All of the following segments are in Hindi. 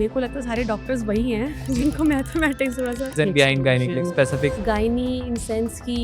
मेरे को लगता है सारे डॉक्टर्स वही हैं जिनको मैथमेटिक्स थोड़ा सा Reason behind gynae, like specific gynae in sense की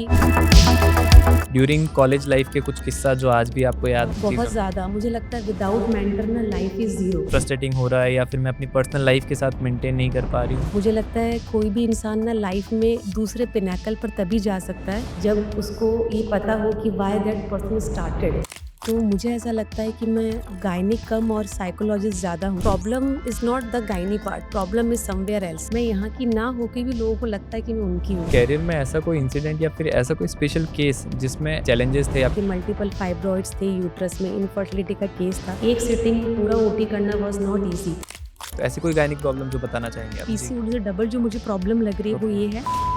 ड्यूरिंग कॉलेज लाइफ के कुछ किस्सा जो आज भी आपको याद बहुत ज़्यादा मुझे लगता है विदाउट मेंटर ना लाइफ इज जीरो। फ्रस्ट्रेटिंग हो रहा है या फिर मैं अपनी पर्सनल लाइफ के साथ मेंटेन नहीं कर पा रही हूँ। मुझे लगता है कोई भी इंसान ना लाइफ में दूसरे पिनाकल पर तभी जा सकता है जब उसको ये पता हो कि व्हाई दैट पर्सन स्टार्टेड। तो मुझे ऐसा लगता है कि मैं गायनिक कम और साइकोलॉजिस्ट ज़्यादा हूँ। Problem is not the gynae part, problem is somewhere else. मैं यहाँ की ना होकर भी लोगों को लगता है कि मैं उनकी हूँ। कैरियर में ऐसा कोई इंसिडेंट या फिर ऐसा कोई स्पेशल केस जिसमें चैलेंजेस थे कि मल्टीपल फाइब्रॉइड्स थे यूट्रस में, इनफर्टिलिटी का केस था। एक सिटिंग में पूरा ओटी करना वाज नॉट इजी। तो ऐसी कोई गायनिक प्रॉब्लम जो बताना चाहेंगे आप? पीसीओडी से डबल जो मुझे प्रॉब्लम लग रही है वो ये है।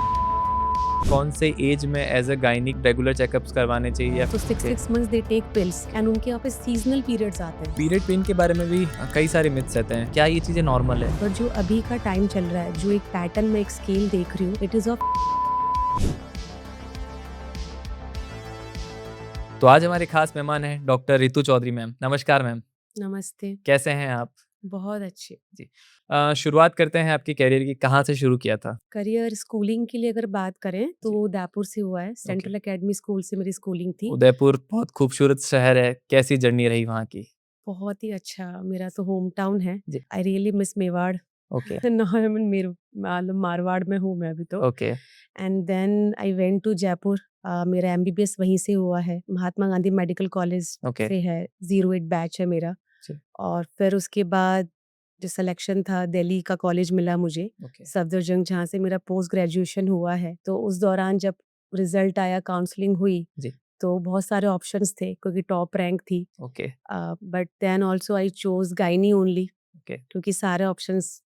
कौन से एज में as a gynaec regular checkups करवाने चाहिए या तो 6 months they take pills and उनके यहाँ पे सीजनल पीरियड्स आते हैं। पीरियड पेन के बारे में भी कई सारे मिथ्स रहते हैं, क्या ये चीजें नॉर्मल है? पर जो अभी का टाइम चल रहा है, जो एक पैटर्न में एक स्केल देख रही हूँ, इट इज ऑफ। तो आज हमारे खास मेहमान हैं डॉक्टर रितु चौधरी मैम। नमस्कार मैम। नमस्ते। कैसे हैं आप? बहुत अच्छे जी। शुरुआत करते हैं आपकी कैरियर की, कहाँ से शुरू किया था? करियर स्कूलिंग के लिए अगर बात करें तो उदयपुर से हुआ है। सेंट्रल एकेडमी स्कूल से मेरी स्कूलिंग थी। उदयपुर बहुत खूबसूरत शहर है, कैसी जर्नी रही वहाँ की? बहुत ही अच्छा, मेरा तो होम टाउन है। जी। I really miss Mewar. Okay Marwar में हूँ मैं अभी तो। Okay and then I went to Jaipur. मेरा एमबीबीएस वहीं से हुआ है, Mahatma Gandhi medical college okay से है। 08 बैच है मेरा। जी। और फिर उसके बाद जो सिलेक्शन था, दिल्ली का कॉलेज मिला मुझे, ओके सफदरजंग, जहाँ से मेरा पोस्ट ग्रेजुएशन हुआ है। तो उस दौरान जब रिजल्ट आया, काउंसलिंग हुई, जी। तो बहुत सारे ऑप्शंस थे क्योंकि टॉप रैंक थी। Okay but then also I chose gynae only, okay क्योंकि सारे ऑप्शंस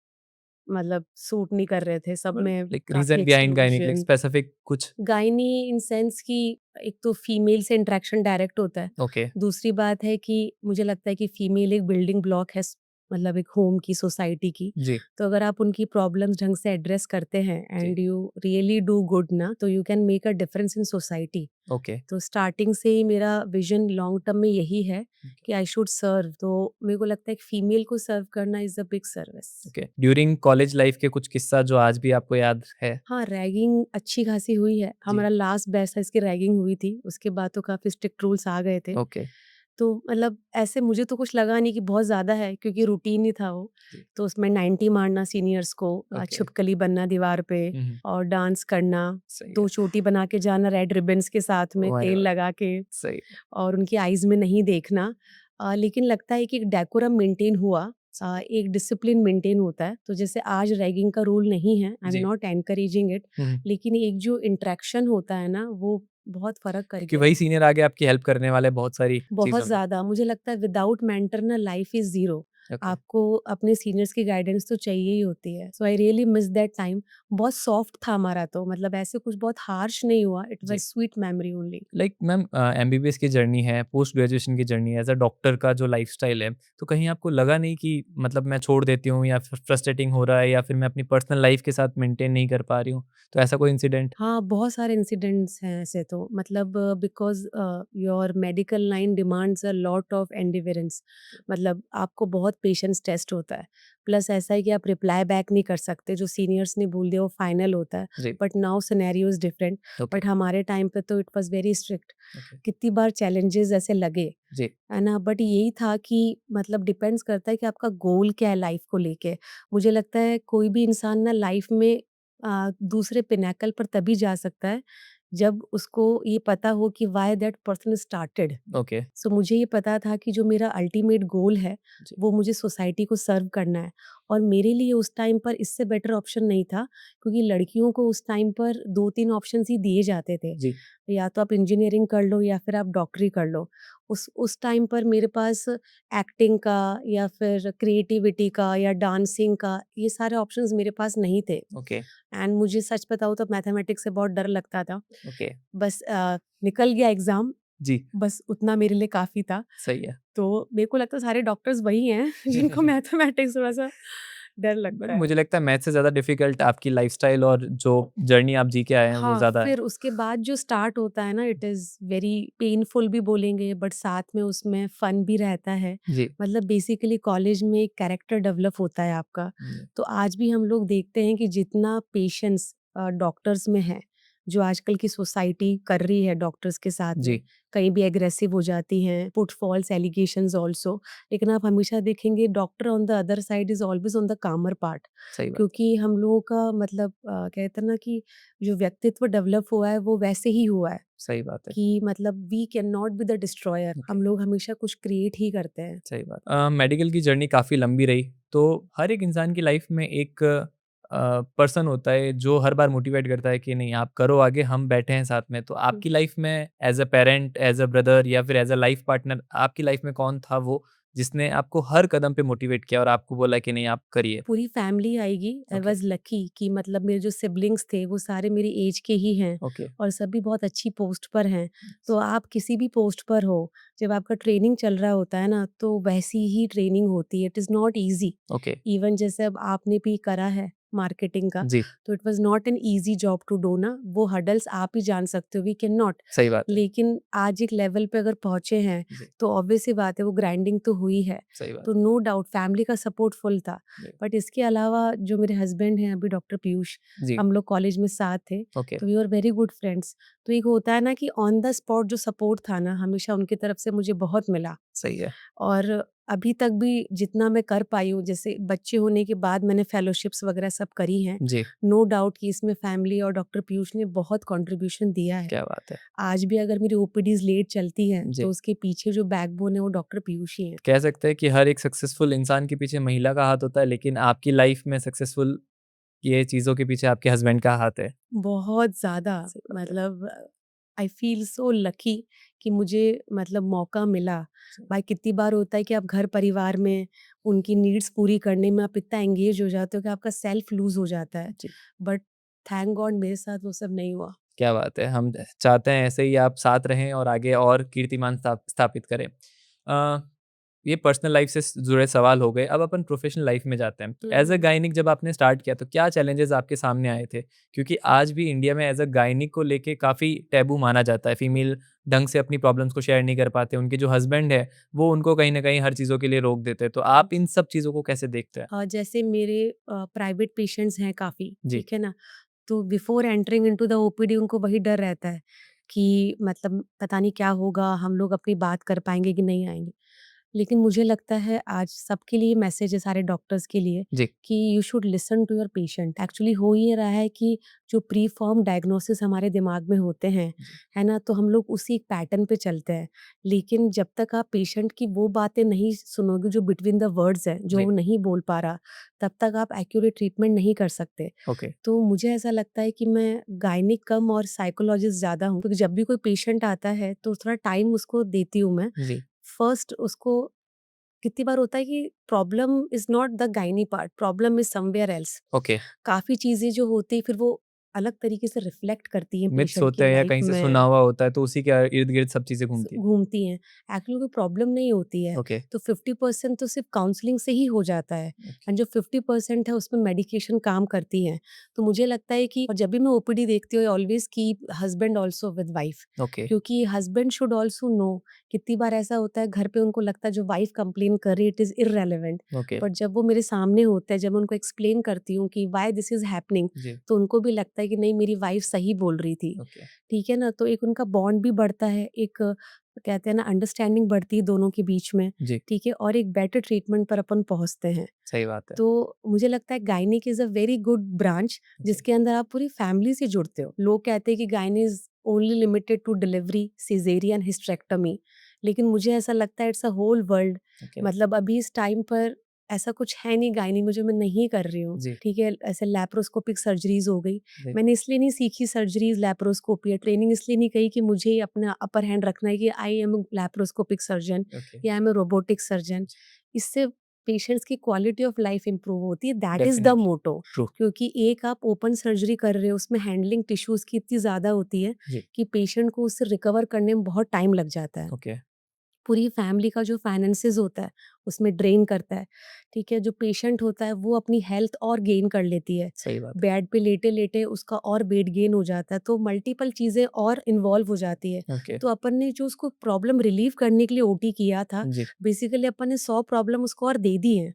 मतलब सूट नहीं कर रहे थे, सब में लाइक काफी reason behind gynaec, like exclusion. Specific कुछ? गायनी इन सेंस की एक तो फीमेल से इंटरेक्शन डायरेक्ट होता है। ओके दूसरी बात है कि मुझे लगता है कि फीमेल एक बिल्डिंग ब्लॉक है, मतलब एक होम की, सोसाइटी की। जी तो अगर आप उनकी प्रॉब्लम्स ढंग से एड्रेस करते हैं जी and you really do good ना, तो you can make a difference in society. Okay तो स्टार्टिंग से ही मेरा विजन लॉन्ग टर्म में यही है कि आई शुड सर्व। तो मेरे को लगता है कि फीमेल को सर्व करना is a big service. Okay during college life के कुछ किस्सा जो आज भी आपको याद है? हाँ, रैगिंग अच्छी खासी हुई है। हमारा लास्ट बैच था, इसकी रैगिंग हुई थी। उसके बाद तो काफ़ी स्ट्रिक्ट रूल्स आ गए थे। ओके तो मतलब ऐसे मुझे तो कुछ लगा नहीं कि बहुत ज़्यादा है, क्योंकि रूटीन ही था वो। जी तो उसमें 90 मारना सीनियर्स को, ओके छिपकली बनना दीवार पे और डांस करना, सही 2 है। चोटी बना के जाना रेड रिबन्स के साथ में, Oh my तेल God, लगा के, सही और उनकी आईज़ में नहीं देखना। लेकिन लगता है कि एक डेकोरम मेंटेन हुआ, एक डिसिप्लिन मेंटेन होता है। तो जैसे आज रैगिंग का रूल नहीं है, आई एम जी नॉट एनकरेजिंग इट, लेकिन एक जो इंटरेक्शन होता है ना, वो बहुत फ़र्क कर क्योंकि गया वही है। सीनियर आगे आपकी हेल्प करने वाले बहुत सारी बहुत चीज़ों में। ज़्यादा मुझे लगता है विदाउट मेंटर ना लाइफ इज़ ज़ीरो। ओके आपको अपने सीनियर्स की गाइडेंस तो चाहिए ही होती है। So I really miss that time. बहुत सॉफ्ट था हमारा, तो मतलब ऐसे कुछ बहुत हार्श नहीं हुआ। इट वाज़ जी sweet memory only. Like ma'am, MBBS की जर्नी है, पोस्ट ग्रेजुएशन की जर्नी है, एज अ डॉक्टर का जो लाइफस्टाइल है, तो कहीं आपको लगा नहीं कि मतलब मैं छोड़ देती हूँ या फिर फ्रस्ट्रेटिंग हो रहा है या फिर मैं अपनी पर्सनल लाइफ के साथ मेंटेन नहीं कर पा रही हूँ? तो ऐसा कोई इंसिडेंट? हाँ, बहुत सारे इंसिडेंट्स हैं ऐसे तो, मतलब because your medical line demands a lot of endurance. मतलब आपको बहुत पेशेंस टेस्ट होता है। प्लस ऐसा है कि आप रिप्लाई बैक नहीं कर सकते, जो सीनियर्स ने बोल दिया वो फाइनल होता है। जी but now scenario is different. Okay but हमारे टाइम पे तो it was very strict. Okay कितनी बार चैलेंजेस ऐसे लगे, जी है ना? बट यही था कि मतलब डिपेंड्स करता है कि आपका गोल क्या है लाइफ को लेके। मुझे लगता है कोई भी इंसान ना लाइफ में दूसरे पिनैकल पर तभी जा सकता है जब उसको ये पता हो कि why that person started. Okay so मुझे ये पता था कि जो मेरा अल्टीमेट गोल है, जी वो मुझे सोसाइटी को सर्व करना है। और मेरे लिए उस टाइम पर इससे बेटर ऑप्शन नहीं था, क्योंकि लड़कियों को उस टाइम पर 2-3 ऑप्शंस ही दिए जाते थे। जी या तो आप इंजीनियरिंग कर लो या फिर आप डॉक्टरी कर लो। उस टाइम पर मेरे पास एक्टिंग का या फिर क्रिएटिविटी का या डांसिंग का, ये सारे ऑप्शंस मेरे पास नहीं थे। ओके एंड मुझे सच बताऊँ तो मैथमेटिक्स से बहुत डर लगता था। ओके बस निकल गया एग्ज़ाम, जी बस उतना मेरे लिए काफ़ी था। सही है। तो मेरे को लगता है सारे डॉक्टर्स वही हैं जिनको मैथमेटिक्स थोड़ा-सा डर बट लगता है। मुझे लगता है मैथ से ज़्यादा डिफ़िकल्ट आपकी लाइफ़स्टाइल और जो जर्नी आप जी के आए हैं वो हाँ, ज़्यादा है। फिर उसके बाद जो स्टार्ट होता है ना, इट इज़ वेरी पेनफुल भी बोलेंगे, बट साथ में उसमें फन भी रहता है। जी। मतलब बेसिकली कॉलेज में एक कैरेक्टर डेवलप होता है आपका। जी। तो आज भी हम लोग देखते हैं कि जितना पेशेंस डॉक्टर्स में है, जो आजकल की सोसाइटी कर रही है डॉक्टर्स के साथ जी, में, कहीं भी एग्रेसिव हो जाती हैं, पुट फॉल्स एलिगेशंस आल्सो। लेकिन आप हमेशा देखेंगे doctor on the other side is always on the कामर पार्ट। सही बात है, क्योंकि हम लोगों का मतलब कहते हैं ना कि जो व्यक्तित्व डेवलप हुआ है वो वैसे ही हुआ है सही बात है। कि मतलब we can not be the destroyer, okay, हम लोग हमेशा कुछ क्रिएट ही करते हैं। सही बात। मेडिकल की जर्नी काफ़ी लंबी रही, तो हर एक इंसान की लाइफ़ में एक पर्सन होता है जो हर बार मोटिवेट करता है कि नहीं आप करो आगे, हम बैठे हैं साथ में। तो हम्म। आपकी लाइफ़ में as a parent, as a brother या फिर एज़ अ लाइफ़ पार्टनर आपकी लाइफ़ में कौन था वो जिसने आपको हर कदम पे मोटिवेट किया और आपको बोला कि नहीं आप करिए? पूरी फैमिली आएगी। आई ओके, वॉज लकी कि मतलब मेरे जो सिबलिंग्स थे वो सारे मेरी एज के ही हैं ओके, और सभी बहुत अच्छी पोस्ट पर हैं। तो आप किसी भी पोस्ट पर हो, जब आपका ट्रेनिंग चल रहा होता है ना, तो वैसी ही ट्रेनिंग होती है। It is not easy. Okay, even जैसे अब आपने भी करा है मार्केटिंग का, जी, तो it was not an easy job to do ना। वो हडल्स आप ही जान सकते हो, वी कैन नॉट। सही बात है। लेकिन आज एक लेवल पे अगर पहुंचे हैं, जी, तो ऑब्वियस सी बात है वो ग्राइंडिंग तो हुई है। सही बात तो है। नो डाउट फैमिली का सपोर्ट फुल था। जी, बट इसके अलावा जो मेरे हस्बैंड हैं अभी, डॉक्टर पीयूष, जी, हम लोग कॉलेज में साथ थे, ओके, तो we are very good friends. तो एक होता है ना कि ऑन द स्पॉट जो सपोर्ट था ना, हमेशा उनकी तरफ से मुझे बहुत मिला। सही है। और अभी तक भी जितना मैं कर पाई हूँ, जैसे बच्चे होने के बाद मैंने फेलोशिप्स वगैरह सब करी हैं। जी, नो डाउट कि इसमें फैमिली और डॉक्टर पीयूष ने बहुत कंट्रीब्यूशन दिया है। क्या बात है। आज भी अगर मेरी ओपीडीज़ लेट चलती हैं, जी। तो उसके पीछे जो बैकबोन है वो डॉक्टर पीयूष ही हैं। कह सकते हैं कि हर एक सक्सेसफुल इंसान के पीछे महिला का हाथ होता है, लेकिन आपकी लाइफ में सक्सेसफुल ये चीज़ों के पीछे आपके हस्बैंड का हाथ है। बहुत ज़्यादा, सही बात है। मतलब आई फील सो लकी कि मुझे मतलब मौका मिला। सही भाई कितनी बार होता है कि आप घर परिवार में उनकी नीड्स पूरी करने में आप इतना एंगेज हो जाते हो कि आपका सेल्फ लूज़ हो जाता है। जी, बट थैंक गॉड मेरे साथ वो सब नहीं हुआ। क्या बात है। हम चाहते हैं ऐसे ही आप साथ रहें और आगे और कीर्तिमान स्थापित करें। ये पर्सनल लाइफ से जुड़े सवाल हो गए। अब अपन प्रोफेशनल लाइफ में जाते हैं। As a hmm. गायनिक जब आपने स्टार्ट किया तो क्या चैलेंजेस आपके सामने आए थे? क्योंकि आज भी इंडिया में एज़ अ गायनिक को लेके काफ़ी टैबू माना जाता है। फीमेल ढंग से अपनी प्रॉब्लम्स को शेयर नहीं कर पाते। उनके जो हस्बैंड है, वो उनको कहीं न कहीं हर चीज़ों के लिए रोक देते हैं। तो आप इन सब चीज़ों को कैसे देखते हैं? जैसे मेरे प्राइवेट पेशेंट्स हैं काफ़ी, जी, ठीक है ना? तो before entering into the OPD उनको वही डर रहता है कि मतलब पता नहीं क्या होगा, हम लोग अपनी बात कर पाएँगे कि नहीं आएँगे। लेकिन मुझे लगता है आज सबके लिए मैसेज है, सारे डॉक्टर्स के लिए, जी, कि you should listen to your patient. Actually हो ये रहा है कि जो प्री फॉर्म डायग्नोसिस हमारे दिमाग में होते हैं, जी, है ना? तो हम लोग उसी एक पैटर्न पे चलते हैं। लेकिन जब तक आप पेशेंट की वो बातें नहीं सुनोगे जो बिटवीन द वर्ड्स हैं, जो जी। वो नहीं बोल पा रहा, तब तक आप एक्यूरेट ट्रीटमेंट नहीं कर सकते। ओके, तो मुझे ऐसा लगता है कि मैं गायनिक कम और साइकोलॉजिस्ट ज़्यादा हूँ, क्योंकि जब भी कोई पेशेंट आता है तो थोड़ा टाइम उसको देती हूँ मैं। जी, फर्स्ट उसको कितनी बार होता है कि problem is not the gynae part, problem is somewhere else. Okay. काफ़ी चीज़ें जो होती हैं फिर वो अलग तरीके से रिफ्लेक्ट करती हैं मिथ्स पेशेंट की होते हैं या लाइफ कहीं से सुना में। हुआ होता है, तो उसी के इर्द-गिर्द सब चीज़ें घूमती हैं। घूमती हैं। एक्चुअली कोई प्रॉब्लम नहीं होती है, ओके, तो 50% तो सिर्फ़ काउंसलिंग से ही हो जाता है ओके, एंड जो 50% है उसमें मेडिकेशन काम करती हैं। तो मुझे लगता है कि और जब भी मैं ओपीडी देखती हूँ, I always keep husband also with wife, okay, क्योंकि हस्बैंड शुड ऑल्सो नो। कितनी बार ऐसा होता है घर पे उनको लगता है जो वाइफ कंप्लेन कर रही है it is irrelevant, okay, but जब वो मेरे सामने होते हैं, जब मैं उनको एक्सप्लेन करती हूँ कि व्हाई दिस इज़ हैपनिंग, जी, तो उनको भी लगता है कि नहीं मेरी वाइफ सही बोल रही थी। ओके, ठीक है ना? तो एक उनका बॉन्ड भी बढ़ता है, एक कहते हैं ना अंडरस्टैंडिंग बढ़ती है दोनों के बीच में, जी, ठीक है? और एक बेटर ट्रीटमेंट पर अपन पहुँचते हैं। सही बात है। तो मुझे लगता है gynaec is a very good branch okay, जिसके अंदर आप पूरी फैमिली से जुड़ते हो। लोग कहते हैं कि gynae is only limited to delivery, caesarean, hysterectomy, लेकिन मुझे ऐसा लगता है it's a whole world. Okay, मतलब अभी इस टाइम पर ऐसा कुछ है नहीं गायनी में जो मैं नहीं कर रही हूँ, जी, ठीक है? ऐसे लैप्रोस्कोपिक सर्जरीज़ हो गई। जी, मैंने इसलिए नहीं सीखी सर्जरीज़, लैप्रोस्कोपी या ट्रेनिंग इसलिए नहीं कही कि मुझे अपना अपर हैंड रखना है कि I am a laparoscopic surgeon okay, या I am a robotic surgeon. जी, इससे पेशेंट्स की क्वालिटी ऑफ लाइफ इम्प्रूव होती है, that is the definitely, motto. True, क्योंकि एक आप ओपन सर्जरी कर रहे हो, उसमें हैंडलिंग टिश्यूज़ की इतनी ज़्यादा होती है जी, कि पेशेंट को उससे रिकवर करने में बहुत टाइम लग जाता है। ओके। पूरी फैमिली का जो फाइनेंसेस होता है उसमें ड्रेन करता है, ठीक है? जो पेशेंट होता है वो अपनी हेल्थ और गेन कर लेती है। सही बात बेड पे लेटे-लेटे उसका और वेट गेन हो जाता है, तो मल्टीपल चीज़ें और इन्वॉल्व हो जाती है। है। ओके। तो अपन ने जो उसको प्रॉब्लम रिलीव करने के लिए ओटी किया था, जी, बेसिकली अपन ने 100 प्रॉब्लम उसको और दे दी हैं।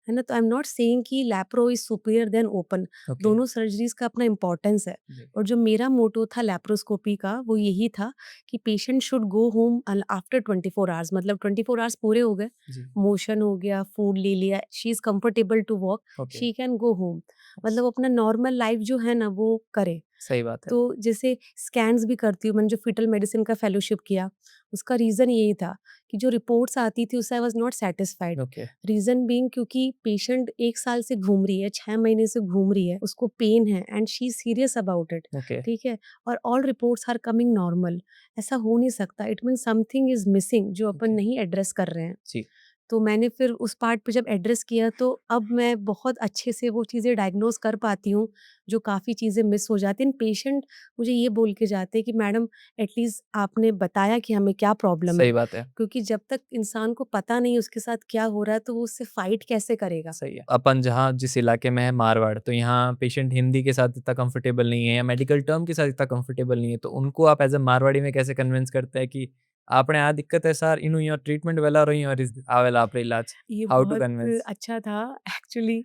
है ना? तो आई एम नॉट सेइंग कि lapro is superior than open, okay. दोनों सर्जरीज़ का अपना इम्पोर्टेंस है। जी, और जो मेरा मोटो था लैप्रोस्कोपी का वो यही था कि patient should go home after 24 hours, मतलब 24 आवर्स पूरे हो गए, जी। मोशन हो गया, फूड ले लिया, she is comfortable to walk, okay. She can go home. मतलब अपना नॉर्मल लाइफ जो है ना वो करे। सही बात है। तो जैसे स्कैन्स भी करती हूँ, मैंने जो फीटल मेडिसिन का फेलोशिप किया, उसका रीज़न यही था कि जो रिपोर्ट्स आती थी उससे I was not satisfied. Okay, reason being क्योंकि पेशेंट 1 साल से घूम रही है, 6 महीने से घूम रही है, उसको पेन है and she is serious about it, okay. ठीक है? और all reports are coming normal. ऐसा हो नहीं सकता, it means something is missing जो अपन ओके। नहीं एड्रेस कर रहे हैं। जी, तो मैंने फिर उस पार्ट पे जब एड्रेस किया तो अब मैं बहुत अच्छे से वो चीज़ें डायग्नोज़ कर पाती हूँ, जो काफ़ी चीज़ें मिस हो जाती हैं। पेशेंट मुझे ये बोल के जाते हैं कि मैडम एटलीस्ट आपने बताया कि हमें क्या प्रॉब्लम है, सही बात है। क्योंकि जब तक इंसान को पता नहीं उसके साथ क्या हो रहा है तो वो उससे फाइट कैसे करेगा? सही है। अपन जहाँ जिस इलाके में है मारवाड़, तो यहाँ पेशेंट हिंदी के साथ इतना कंफर्टेबल नहीं है या मेडिकल टर्म के साथ इतना कंफर्टेबल नहीं है, तो उनको आप एज़ अ मारवाड़ी में कैसे कन्विंस करते हैं कि આપણે આ દિક્કત હે સર એનું અહીંયા ટ્રીટમેન્ટ વહેલા રહ્યું આવેલા આપણે ઇલાજ ये હાउ टू बहुत कन्विंस? अच्छा था एक्चुअली।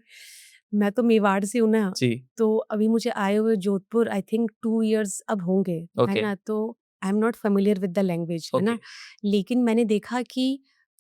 मैं तो मेवाड़ से हूँ ना, जी, तो अभी मुझे आए हुए जोधपुर आई थिंक 2 इयर्स अब होंगे, है ओके, ना? तो I am not familiar with the language, है ओके, ना? लेकिन मैंने देखा कि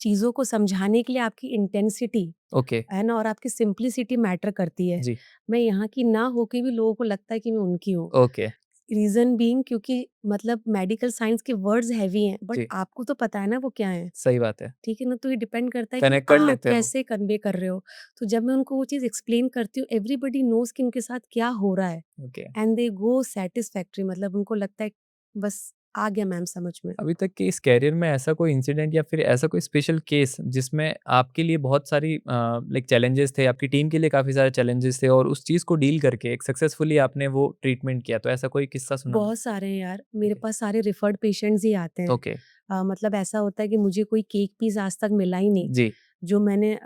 चीज़ों को समझाने के लिए आपकी इंटेंसिटी, ओके, है ना? और आपकी सिंप्लिसिटी मैटर करती है। जी, मैं यहाँ की ना होके भी लोगों को लगता है कि मैं उनकी हूँ। ओके, रीज़न बीइंग क्योंकि मतलब मेडिकल साइंस के वर्ड्स हेवी हैं, बट जी, आपको तो पता है ना वो क्या हैं। सही बात है। ठीक है ना? तो ये डिपेंड करता है कि कनेक्ट कर आप लेते हो। कैसे कन्वे कर रहे हो। तो जब मैं उनको वो चीज़ एक्सप्लेन करती हूँ, एवरीबॉडी नोज़ कि उनके साथ क्या हो रहा है okay. And they go satisfactory, मतलब उनको लगता है बस आ गया मैम समझ में। अभी तक के इस करियर में ऐसा कोई इंसिडेंट या फिर ऐसा कोई स्पेशल केस जिसमें आपके लिए बहुत सारी लाइक चैलेंजेस थे, आपकी टीम के लिए काफ़ी सारे चैलेंजेस थे और उस चीज़ को डील करके एक सक्सेसफुली आपने वो ट्रीटमेंट किया, तो ऐसा कोई किस्सा सुनाना? बहुत सारे हैं यार, मेरे ओके, पास सारे रिफर्ड पेशेंट्स ही आते हैं। ओके, मतलब ऐसा होता है कि मुझे कोई केक पीस आज तक मिला ही नहीं। जी, जो मैंने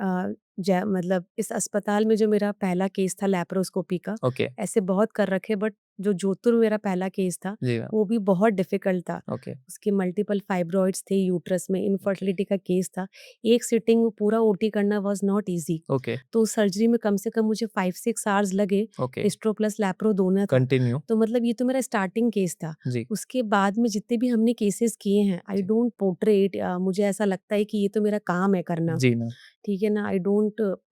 मतलब इस अस्पताल में जो मेरा पहला केस था लैप्रोस्कोपी का, ओके, ऐसे बहुत कर रखे, बट जो जोधपुर में मेरा पहला केस था, जी मैम, वो भी बहुत डिफ़िकल्ट था। ओके, उसके मल्टीपल फाइब्रॉइड्स थे यूट्रस में, ओके, इनफर्टिलिटी का केस था। एक सिटिंग में पूरा ओटी करना वाज़ नॉट ईज़ी। ओके, तो सर्जरी में कम से कम मुझे 5-6 आवर्स लगे, ओके, हिस्ट्रो प्लस लैप्रो दोनों था। कंटिन्यू, तो मतलब ये तो मेरा स्टार्टिंग केस था। जी, उसके बाद में जितने भी हमने केसेस किए हैं, आई जी, डोंट पोर्ट्रे इट, मुझे ऐसा लगता है कि ये तो मेरा काम है करना। जी मैम, ठीक है ना? I don't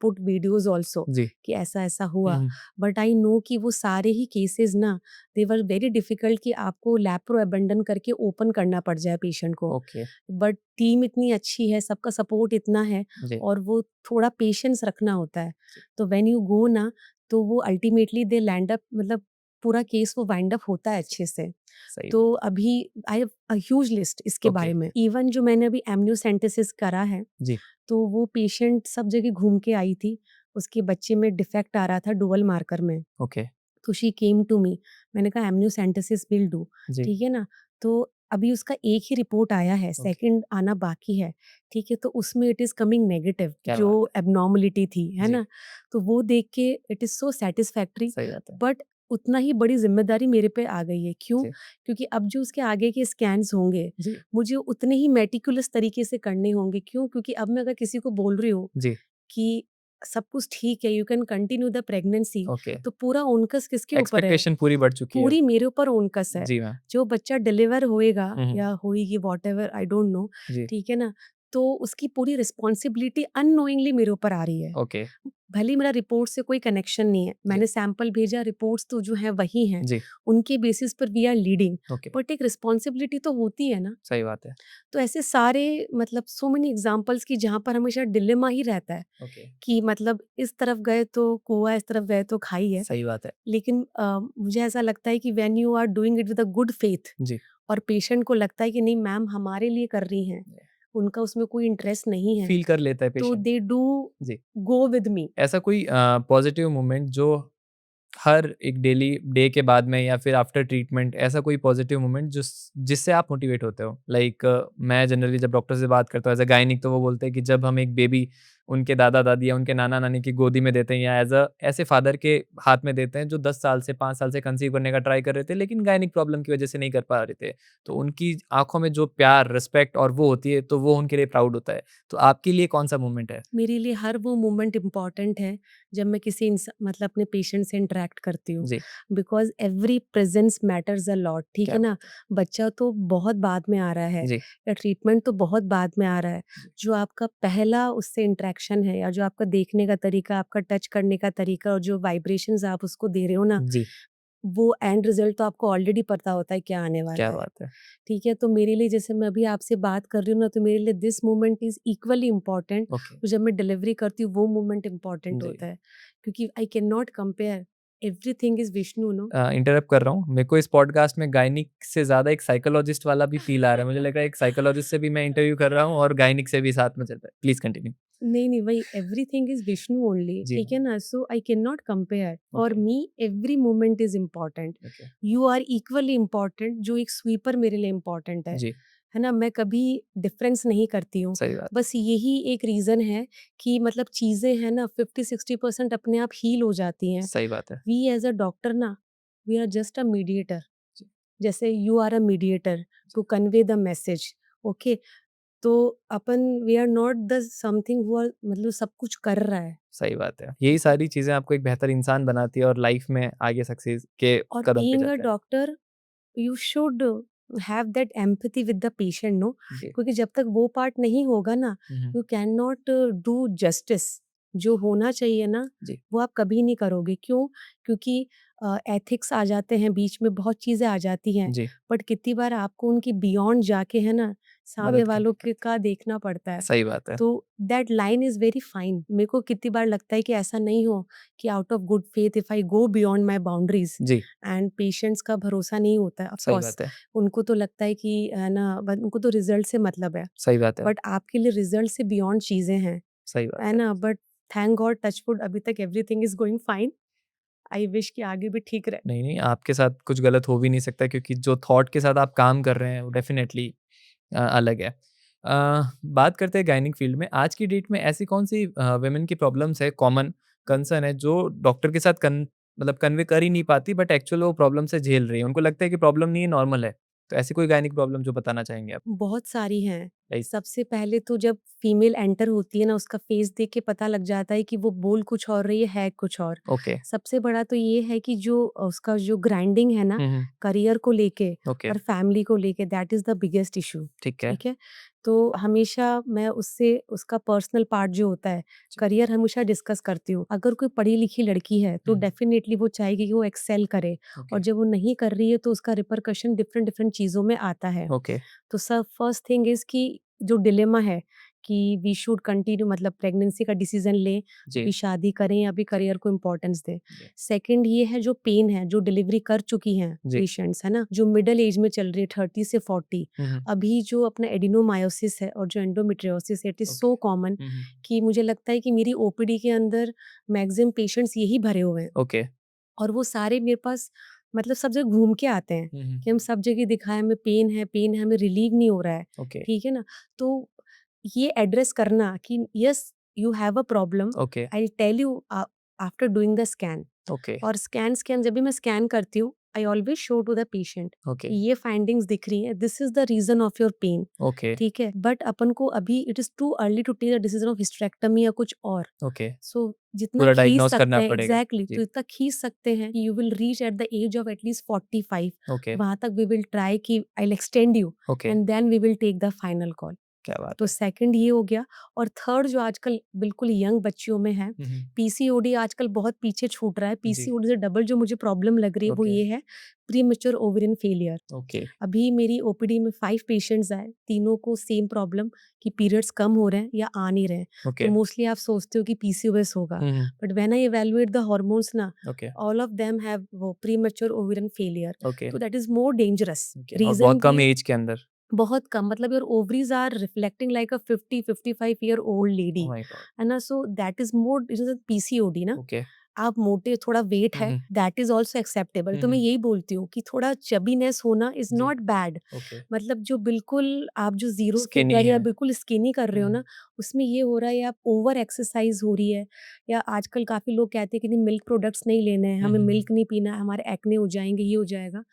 put videos also जी, कि ऐसा-ऐसा हुआ। हुँ, बट आई नो कि वो सारे ही केसेज़ ना दे वर वेरी डिफिकल्ट कि आपको लैप्रो अबैंडन करके ओपन करना पड़ जाए पेशेंट को। ओके, बट टीम इतनी अच्छी है, सबका सपोर्ट इतना है जी, और वो थोड़ा पेशेंस रखना होता है। जी, तो व्हेन यू गो ना, तो वो अल्टीमेटली दे लैंड अप, मतलब पूरा केस वो वाइंड अप होता है अच्छे से। सही तो बात, अभी I have a huge list इसके ओके, बारे में। इवन जो मैंने अभी एमनियोसेंटेसिस करा है, जी, तो वो पेशेंट सब जगह घूम के आई थी। उसके बच्चे में डिफेक्ट आ रहा था डुअल मार्कर में। ओके, तो शी केम टू मी, मैंने कहा एमनियोसेंटेसिस विल डू, जी, ठीक है ना? तो अभी उसका एक ही रिपोर्ट आया है, ओके, सेकंड आना बाकी है, ठीक है? तो उसमें इट इज़ कमिंग नेगेटिव, क्या जो बात है, एब्नॉर्मलिटी थी, है जी, ना? तो वो देख के इट इज़ सो सैटिस्फैक्टरी, सही बात है, बट उतना ही बड़ी ज़िम्मेदारी मेरे पे आ गई है। क्यों? जी, क्योंकि अब जो उसके आगे के स्कैन्स होंगे, जी, मुझे उतने ही मेटिकुलस तरीके से करने होंगे। क्यों? क्योंकि अब मैं अगर किसी को बोल रही हूँ जी, कि सब कुछ ठीक है, you can continue the pregnancy, okay, तो पूरा ओनकस किसके ऊपर है? एक्सपेक्टेशन पूरी बढ़ चुकी है अब। पूरी मेरे ऊपर ओनकस है। जी मैम, जो बच्चा डिलीवर होएगा हुँ, हुँ, या होएगी व्हाटएवर आई डोंट नो, जी, ठीक है ना? तो उसकी पूरी रिस्पॉन्सिबिलिटी अननोइंगली मेरे ऊपर आ रही है। ओके, भले ही मेरा रिपोर्ट से कोई कनेक्शन नहीं है, जी, मैंने सैंपल भेजा, रिपोर्ट्स तो जो हैं वही हैं, जी, उनके बेसिस पर we are leading, okay, but एक रिस्पॉन्सिबिलिटी तो होती है ना। सही बात है, तो ऐसे सारे मतलब सो मेनी एग्ज़ाम्पल्स कि जहाँ पर हमेशा डिलेमा ही रहता है ओके, कि मतलब इस तरफ गए तो कुआँ, इस तरफ गए तो खाई है। सही बात है, लेकिन मुझे ऐसा लगता है कि when you are doing it with a good faith जी, और पेशेंट को लगता है कि नहीं मैम हमारे लिए कर रही हैं, उनका उसमें कोई इंटरेस्ट नहीं है, फ़ील कर लेता है तो पेशेंट, दे डू जी। Go with me. ऐसा कोई पॉज़िटिव मोमेंट जो हर एक डेली डे के बाद में या फिर आफ्टर ट्रीटमेंट ऐसा कोई पॉजिटिव मोमेंट जिससे आप मोटिवेट होते हो? लाइक मैं जनरली जब डॉक्टर से बात करता हूँ एज़ अ गायनिक, तो वो बोलते हैं कि जब हम एक बेबी उनके दादा-दादी या उनके नाना-नानी की गोदी में देते हैं या एज़ अ ऐसे फादर के हाथ में देते हैं जो 10 साल से 5 साल से कंसीव करने का ट्राई कर रहे थे, लेकिन गायनिक प्रॉब्लम की वजह से नहीं कर पा रहे थे। तो उनकी आँखों में जो प्यार, रिस्पेक्ट और वो होती है, तो वो उनके लिए प्राउड होता है। तो आपके लिए कौन-सा मोमेंट है? मेरे लिए हर वो मोमेंट इम्पॉर्टेंट है जब मैं किसी मतलब अपने पेशेंट से इंटरेक्ट करती हूँ, जी, because every presence matters a lot, ठीक क्या है ना। बात है। बच्चा तो बहुत बाद में आ रहा है जी, या ट्रीटमेंट तो बहुत बाद में आ रहा है। जी, जो आपका पहला उससे इंटरेक्शन है या जो आपका देखने का तरीका, आपका टच करने का तरीका और जो वाइब्रेशंस आप उसको दे रहे हो ना, जी, वो एंड रिजल्ट तो आपको ऑलरेडी पता होता है क्या आने वाला क्या है। बात है। ठीक है, तो मेरे लिए जैसे मैं अभी आपसे बात कर रही हूँ ना, तो मेरे लिए this moment is equally important. Okay, तो जब मैं डिलीवरी करती हूँ वो मोमेंट इम्पोर्टेंट जी। होता है, क्योंकि I can not compare, everything is विष्णु नो। इंटरप्ट कर रहा हूँ। मेरे को इस पॉडकास्ट में गायनिक से ज़्यादा एक साइकोलॉजिस्ट वाला भी फ़ील आ रहा है। मुझे लग रहा है एक साइकोलॉजिस्ट से भी मैं इंटरव्यू कर रहा हूँ और गायनिक से भी साथ में चल रहा है। Please continue. नहीं, नहीं, वही एवरीथिंग इज़ विष्णु ओनली, जी, ठीक है ना? So I can not compare. For okay, me every moment is important. Okay. You are equally important, जो एक स्वीपर मेरे लिए इम्पोर्टेंट जी, है ना? मैं कभी डिफरेंस नहीं करती हूँ। सही बात है, बस यही एक रीज़न है कि मतलब चीज़ें हैं ना 50-60% अपने आप हील हो जाती हैं। सही बात है। वी एज़ अ डॉक्टर ना, we are just a mediator. जी, जैसे you are a mediator to convey the message, okay? तो अपन we are not the something who are मतलब सब कुछ कर रहा है। सही बात है। यही सारी चीज़ें आपको एक बेहतर इंसान बनाती है और लाइफ़ में आगे सक्सेस के और कदम पे बीइंग अ जाता है। Doctor you should have that empathy with the patient no, जी, क्योंकि जब तक वो पार्ट नहीं होगा ना, हुँ, हुँ। You can not do justice. जो होना चाहिए ना, जी, वो आप कभी नहीं करोगे। क्यों? क्योंकि एथिक्स आ जाते हैं बीच में, बहुत चीज़ें आ जाती हैं, जी, बट कितनी बार आपको उनकी बियॉन्ड जाके है ना, सामने मदद वालों करनी के पड़ती का देखना पड़ता है। है। सही बात है। तो that line is very fine. मेरे को कितनी बार लगता है कि ऐसा नहीं हो कि out of good faith if I go beyond my boundaries जी, एंड पेशेंट्स का भरोसा नहीं होता है। ऑफ सही कोर्स बात है, उनको तो लगता है कि है ना, उनको तो रिजल्ट से मतलब है, सही बात है, बट आपके लिए रिजल्ट से बियॉन्ड चीज़ें हैं, सही है बात है। ना? बट थैंक गॉड टचवुड अभी तक everything is going fine. I wish कि आगे भी ठीक रहे। नहीं, नहीं, आपके साथ कुछ गलत हो भी नहीं सकता क्योंकि जो थॉट के साथ आप काम कर रहे हैं वो डेफ़िनेटली अलग है। बात करते हैं गायनिक फ़ील्ड में, आज की डेट में ऐसी कौन-सी वुमेन की प्रॉब्लम्स है, कॉमन कंसर्न है जो डॉक्टर के साथ मतलब कन्वे कर ही नहीं पाती बट एक्चुअल वो प्रॉब्लम से झेल रही है। उनको लगता है कि प्रॉब्लम नहीं है, नॉर्मल है। तो ऐसी कोई गायनिक प्रॉब्लम जो बताना चाहेंगे आप? बहुत सारी हैं। लाइक सबसे पहले तो जब फीमेल एंटर होती है ना, उसका फेस देख के पता लग जाता है कि वो बोल कुछ और रही है कुछ और। ओके। सबसे बड़ा तो ये है कि जो उसका जो ग्राइंडिंग है ना, हुँ, हुँ। करियर को लेके ओके, और फैमिली को लेके, that is the biggest issue, ठीक है। ठीक है? तो हमेशा मैं उससे उसका पर्सनल पार्ट जो होता है, जी। करियर हमेशा डिस्कस करती हूँ। अगर कोई पढ़ी-लिखी लड़की है, तो हुँ, हुँ। डेफ़िनेटली वो चाहेगी कि वो एक्सेल करे, और ओके, जब वो नहीं कर रही है, तो उसका रिपरकशन डिफरेंट डिफरेंट चीज़ों में आता है। ओके। तो सब फर्स्ट थिंग इज़ कि जो डिलेमा है कि वी शुड कंटिन्यू, मतलब प्रेगनेंसी का डिसीज़न लें, जी, अभी शादी करें या अभी जी, करियर को इम्पोर्टेंस दें। जी, सेकंड ये है जो पेन है, जो डिलीवरी कर चुकी हैं जी। पेशेंट्स, है ना? जो मिडल एज में चल रही है 30 से 40, हुँ, हुँ। अभी जो अपना एडिनोमायोसिस है और जो एंडोमेट्रियोसिस है, it is okay. So common हुँ, हुँ। कि मुझे लगता है कि मेरी ओपीडी के अंदर मैक्सिमम पेशेंट्स यही भरे हुए हैं, ओके। और वो सारे मेरे पास मतलब सब जगह घूम के आते हैं हुँ, हुँ। कि हम सब जगह दिखाएँ, हमें पेन है, हमें रिलीव नहीं हो रहा है, ओके, ठीक है ना? तो ये एड्रेस करना कि yes you have a problem, okay, I will tell you after doing the scan. Okay, और स्कैन जब भी मैं स्कैन करती हूँ, I always show to the patient okay, कि ये फाइंडिंग्स दिख रही हैं, this is the reason of your pain, okay, ठीक है? बट अपन को अभी it is too early to take the decision of hysterectomy या कुछ और। ओके। सो जितना पूरा खींच डायग्नोज़ सकते करना हैं, पड़ेगा। एग्जैक्टली, जी, तो इतना खींच सकते हैं कि you will reach at the age of at least 45। Okay, वहां तक वी विल ट्राई कि I will extend you, okay, and then we will take the final call. क्या बात तो है। सेकंड ये हो गया। और थर्ड जो आजकल बिल्कुल यंग बच्चियों में है, हुँ, हुँ। पीसीओडी आजकल बहुत पीछे छूट रहा है। जी, पीसीओडी से डबल जो मुझे प्रॉब्लम लग रही है वो ओके, ये है, प्रीमेच्योर ओवेरियन फेलियर। ओके, अभी मेरी ओपीडी में 5 पेशेंट्स आए, तीनों को सेम प्रॉब्लम कि पीरियड्स कम हो रहे हैं या आ नहीं रहे हैं। तो ओके। मोस्टली आप सोचते हो कि पीसीओएस होगा, हुँ, हुँ। But when I evaluate the hormones ना, okay, all of them have वो प्रीमेच्योर ओवेरियन फेलियर। ओके, तो that is more dangerous. Okay और रीज़न बहुत कम ये एज के अंदर। बहुत कम, मतलब your ovaries are reflecting like a 50-55 year old lady, oh my God! है ना? So that is more, it is PCOD ना। ओके, आप मोटे, थोड़ा वेट हुँ, है, हुँ। That is also acceptable. हुँ, तो मैं हुँ। यही बोलती हूँ कि थोड़ा चबीनेस होना इज़ जी, नॉट बैड। ओके। मतलब जो बिल्कुल आप जो ज़ीरो स्किनी फिगर या है। बिल्कुल स्किनी कर रहे हुँ, हो हुँ। ना, उसमें ये हो रहा है या आप ओवर एक्सरसाइज़ हो रही है, या आजकल काफ़ी लोग कहते हैं कि नहीं मिल्क प्रोडक्ट्स नहीं लेने हैं, हुँ, हमें हुँ। मिल्क नहीं पीना है, हमारे एक्ने हो जाएँगे, ये हो जाएगा।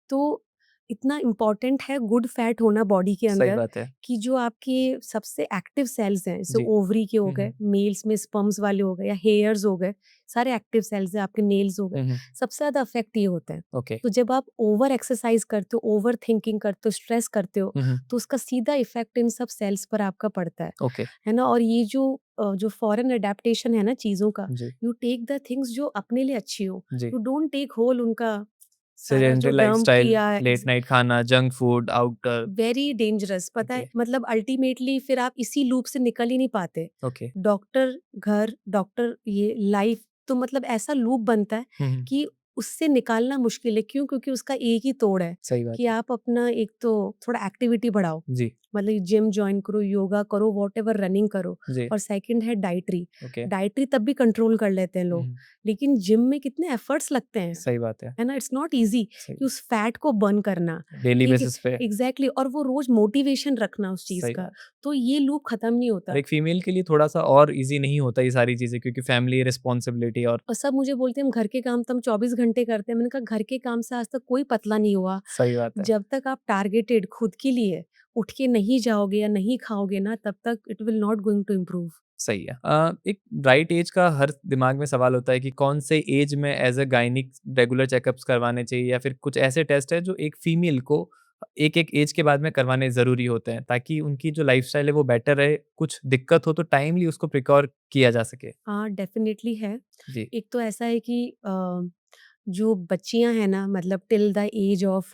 तो इतना इम्पोर्टेंट है गुड फैट होना बॉडी के सही अंदर, बात है। कि जो आपके सबसे एक्टिव सेल्स हैं, जैसे जी। ओवरी के हो हुँ, गए, हुँ। मेल्स में स्पर्म्स वाले हो गए या हेयर्स हो गए, सारे एक्टिव सेल्स हैं, आपके नेल्स हो गए, हुँ, हुँ। सबसे ज़्यादा अफेक्ट ये होता है। ओके। तो जब आप ओवर एक्सरसाइज करते हो, ओवर थिंकिंग करते हो, स्ट्रेस करते हो, हुँ, हुँ। तो उसका सीधा इफेक्ट इन सब सेल्स पर आपका पड़ता ओके। है ना? और ये जो फॉरेन अडेप्टेशन है ना चीज़ों का, जी, यू टेक द थिंग्स जो अपने लिए अच्छी हो, जी। यू डोंट टेक होल उनका सारा जो सेडेंटरी डंप लाइफ़स्टाइल, किया है। लेट नाइट खाना, junk food, outer. Very dangerous, पता ओके, है, मतलब अल्टीमेटली फिर आप इसी लूप से निकल ही नहीं पाते। ओके। डॉक्टर घर, डॉक्टर ये लाइफ, तो मतलब ऐसा लूप बनता है हुँ, हुँ। कि उससे निकालना मुश्किल है। क्यों? क्योंकि उसका एक ही तोड़ है सही बात कि है। आप अपना एक तो थोड़ा एक्टिविटी बढ़ाओ, जी, मतलब जिम जॉइन करो, योगा करो, व्हाटएवर, रनिंग करो। जी। और सेकंड है डाइटरी। ओके। डाइटरी तब भी कंट्रोल कर लेते हैं हुँ, लोग, हुँ। लेकिन जिम में कितने एफर्ट्स लगते हैं, सही बात है। है ना? इट्स नॉट ईज़ी सही कि उस फैट को बर्न करना, डेली ठीक है? बेसिस पे। एग्ज़ैक्टली, और वो रोज़ मोटिवेशन रखना उस चीज़ सही का, बात। तो ये लूप खत्म नहीं और होता। एक फीमेल के लिए थोड़ा-सा और ईज़ी नहीं होता ये सारी चीज़ें क्योंकि फैमिली रिस्पॉन्सिबिलिटी और और सब मुझे बोलते हैं हम घर के काम तो हम 24 घंटे करते हैं। मैंने कहा घर के काम से आज तक कोई पतला नहीं हुआ। सही बात है। जब तक आप टारगेटेड खुद के लिए उठ के नहीं जाओगे या नहीं खाओगे ना, तब तक it will not going to improve. सही है। एक राइट एज का हर दिमाग में सवाल होता है कि कौन से एज में as a gynaec regular checkups करवाने चाहिए या फिर कुछ ऐसे टेस्ट हैं जो एक फीमेल को एक-एक एज के बाद में करवाने ज़रूरी होते हैं ताकि उनकी जो लाइफ़स्टाइल है वो बेटर रहे, कुछ दिक्कत हो तो टाइमली उसको प्रिकॉर किया जा सके? हाँ, डेफ़िनेटली है। जी। एक तो ऐसा है कि जो बच्चियाँ हैं ना, मतलब till the age of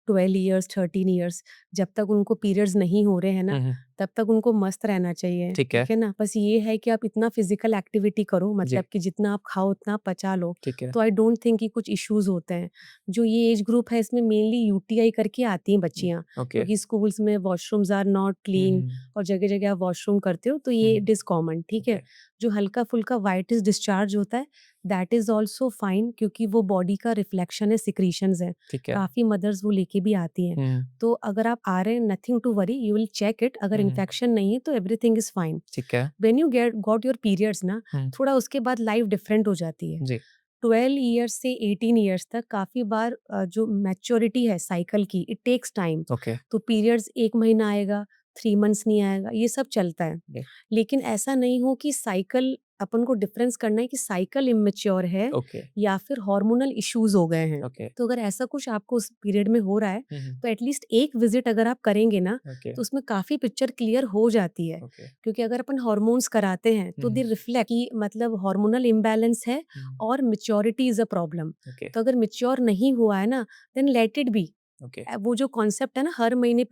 12 years, 13 years, जब तक उनको पीरियड्स नहीं हो रहे हैं ना, हुँ, हुँ। तब तक उनको मस्त रहना चाहिए, ठीक है। ठीक है ना? बस ये है कि आप इतना फ़िज़िकल एक्टिविटी करो, जी, मतलब कि जितना आप खाओ उतना पचा लो, ठीक है। तो आई डोंट थिंक कि कुछ इश्यूज़ होते हैं। जो ये एज ग्रुप है, इसमें मेनली यूटीआई करके आती हैं हुँ, बच्चियाँ, ओके। क्योंकि स्कूल्स में washrooms are not hmm, clean, हुँ, और जगह-जगह आप वॉशरूम करते हो, तो हुँ, ये हुँ। इट इज़ कॉमन, ठीक है? ओके, जो हल्का-फुल्का व्हाइटिश डिस्चार्ज होता है, दैट इज़ ऑल्सो फाइन, क्योंकि वो बॉडी का रिफ्लेक्शन है, सिक्रीशंस हैं। ठीक है। काफ़ी मदर्स वो लेके भी आती हैं। हुँ, हुँ, तो अगर आप आ रहे हैं, nothing to worry, you will check it, अगर हुँ, हुँ। इन्फेक्शन नहीं है तो एवरीथिंग इज़ फाइन। ठीक है। When you got your periods ना, हुँ, थोड़ा उसके बाद लाइफ डिफरेंट हो जाती है। जी, 12 ईयर्स से 18 ईयर्स तक काफ़ी बार जो मैच्योरिटी है साइकिल की, इट टेक्स टाइम। ओके, तो पीरियड्स 1 महीना आएगा, 3 मंथ्स नहीं आएगा, ये सब चलता है। जी, लेकिन ऐसा नहीं हो कि साइकिल, अपन को डिफरेंस करना है कि साइकिल इमैच्योर है ओके, या फिर हार्मोनल इश्यूज़ हो गए हैं। ओके। तो अगर ऐसा कुछ आपको उस पीरियड में हो रहा है, हुँ, हुँ, तो एटलीस्ट एक विज़िट अगर आप करेंगे ना, ओके, तो उसमें काफ़ी पिक्चर क्लियर हो जाती है। ओके। क्योंकि अगर अपन हार्मोन्स कराते हैं, हुँ, तो दे हुँ, रिफ्लेक्ट कि मतलब हार्मोनल इम्बैलेंस है हुँ, और maturity is a problem. Okay, तो अगर मैच्योर नहीं हुआ है ना, then let it be. Okay. वो जो कॉन्सेप्ट है ना, हर महीने हुँ,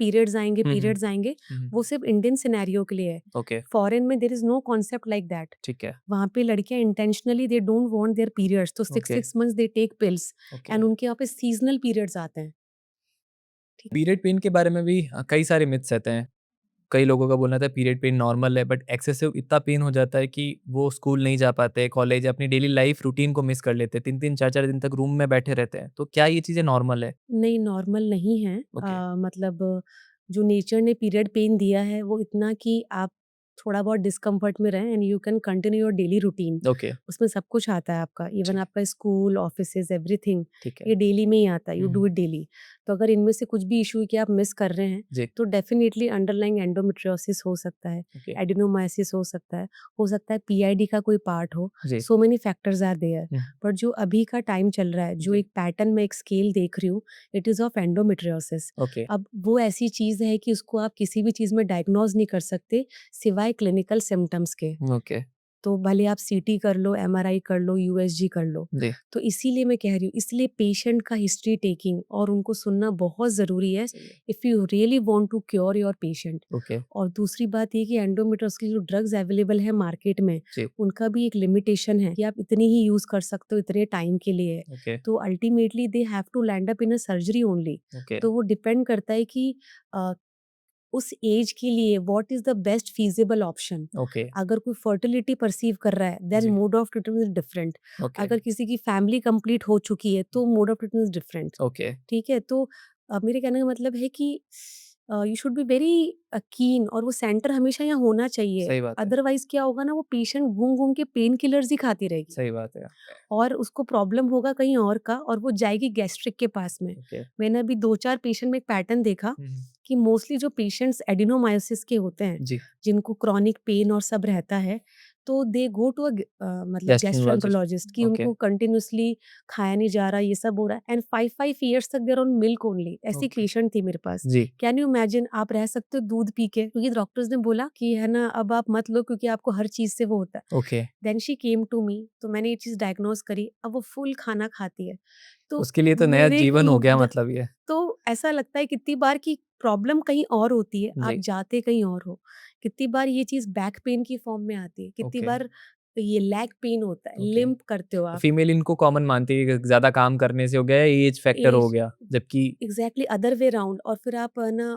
हुँ, पीरियड्स आएँगे, हुँ, हुँ, वो सिर्फ़ इंडियन सिनेरियो के लिए है। ओके, फॉरेन में there is no concept like that. ठीक है, वहाँ पे लड़कियाँ intentionally they don't want their periods, तो okay, 6 months they take pills, okay. And उनके यहाँ पे सीज़नल पीरियड्स आते हैं। ठीक। पीरियड पेन के बारे में भी कई सारे मिथ्स रहते हैं। कई लोगों का बोलना था पीरियड पेन नॉर्मल है बट एक्सेसिव इतना पेन हो जाता है कि वो स्कूल नहीं जा पाते, कॉलेज अपनी डेली लाइफ रूटीन को मिस कर लेते हैं, 3-3 4-4 दिन तक रूम में बैठे रहते हैं। तो क्या ये चीज़ें नॉर्मल है? नहीं, नॉर्मल नहीं है। ओके, मतलब जो नेचर ने पीरियड पेन दिया है, वो इतना कि आप थोड़ा बहुत डिस्कम्फर्ट में रहें, and you can continue your daily routine. Okay, उसमें सब कुछ आता है आपका, इवन ठीक आपका स्कूल, ऑफिसेज़, एवरीथिंग, ठीक है। ये डेली में ही आता है, you hmm, do hmm, it daily. तो अगर इनमें से कुछ भी इश्यू है कि आप मिस कर रहे हैं, जी, तो डेफिनिटली अंडरलाइंग एंडोमेट्रियोसिस हो सकता है, ओके, एडिनोमाइसिस हो सकता है पीआईडी का कोई पार्ट हो, जी, so many factors are there. हुँ, बट जो अभी का टाइम चल रहा है, जो जी, एक पैटर्न में एक स्केल देख रही हूँ, it is of endometriosis. Okay, अब वो ऐसी चीज़ है कि उसको आप किसी भी चीज़ में डायग्नोज़ नहीं कर सकते, सिवाय क्लिनिकल सिम्पटम्स के। ओके, तो भले आप सीटी कर लो, एमआरआई कर लो, यूएसजी कर लो। जी, तो इसीलिए मैं कह रही हूँ, इसलिए पेशेंट का हिस्ट्री टेकिंग और उनको सुनना बहुत ज़रूरी है, सही है, if you really want to cure your patient. Okay, और दूसरी बात ये कि एंडोमेट्रियोसिस के जो ड्रग्स अवेलेबल है मार्केट में, जी, उनका भी एक लिमिटेशन है कि आप इतनी ही यूज़ कर सकते हो, इतने टाइम के लिए। ओके, तो ultimately they have to land up in a surgery only. Okay, तो वो डिपेंड करता है कि अ, उस एज के लिए what is the best feasible option. Okay, अगर कोई फर्टिलिटी परसीव कर रहा है देन जी, mode of treatment is different. Okay, अगर किसी की फैमिली कंप्लीट हो चुकी है तो mode of treatment is different. Okay, ठीक है, तो मेरे कहने का मतलब है कि you should be very keen, और वो सेंटर हमेशा यहाँ होना चाहिए। सही बात है, अदरवाइज क्या होगा ना, वो पेशेंट घूम घूम के पेन किलर्स ही खाती रहेगी सही बात है, और उसको प्रॉब्लम होगा कहीं और का, और वो जाएगी गैस्ट्रिक के पास में। ओके, मैंने अभी 2-4 पेशेंट में एक पैटर्न देखा हुँ, कि मोस्टली जो पेशेंट्स एडिनोमायोसिस के होते हैं, जी, जिनको क्रॉनिक पेन और सब रहता है, तो दे गो टू मतलब गैस्ट्रोएंटरोलॉजिस्ट, गैस्ट्रोएंटरोलॉजिस्ट, कि ओके, उनको कंटिन्यूअसली खाया नहीं जा रहा, ये सब हो रहा है, एंड 5-5 ईयर्स तक देयर ऑन मिल्क ओनली। ऐसी ओके, पेशेंट थी मेरे पास। जी, कैन यू इमेजिन, आप रह सकते हो दूध पी के? क्योंकि डॉक्टर्स ने बोला कि है ना, अब आप मत लो क्योंकि आपको हर चीज़ से वो होता है। Okay, then she came to me, तो मैंने ये चीज़ डायग्नोज़ करी, अब वो फुल खाना खाती है। तो उसके लिए तो नया मेरे जीवन हो गया मतलब ये, तो ऐसा लगता है कितनी बार कि प्रॉब्लम कहीं और होती है, आप जी, जाते कहीं और हो। कितनी बार ये चीज़ बैक पेन की फॉर्म में आती है, कितनी ओके, बार ये लेग पेन होता है, ओके। लिम्प करते हो आप। फीमेल इनको कॉमन मानती है कि ज़्यादा काम करने से हो गया या एज फैक्टर हो एज गया, जबकि एग्ज़ैक्टली अदर वे राउंड, और फिर आप है ना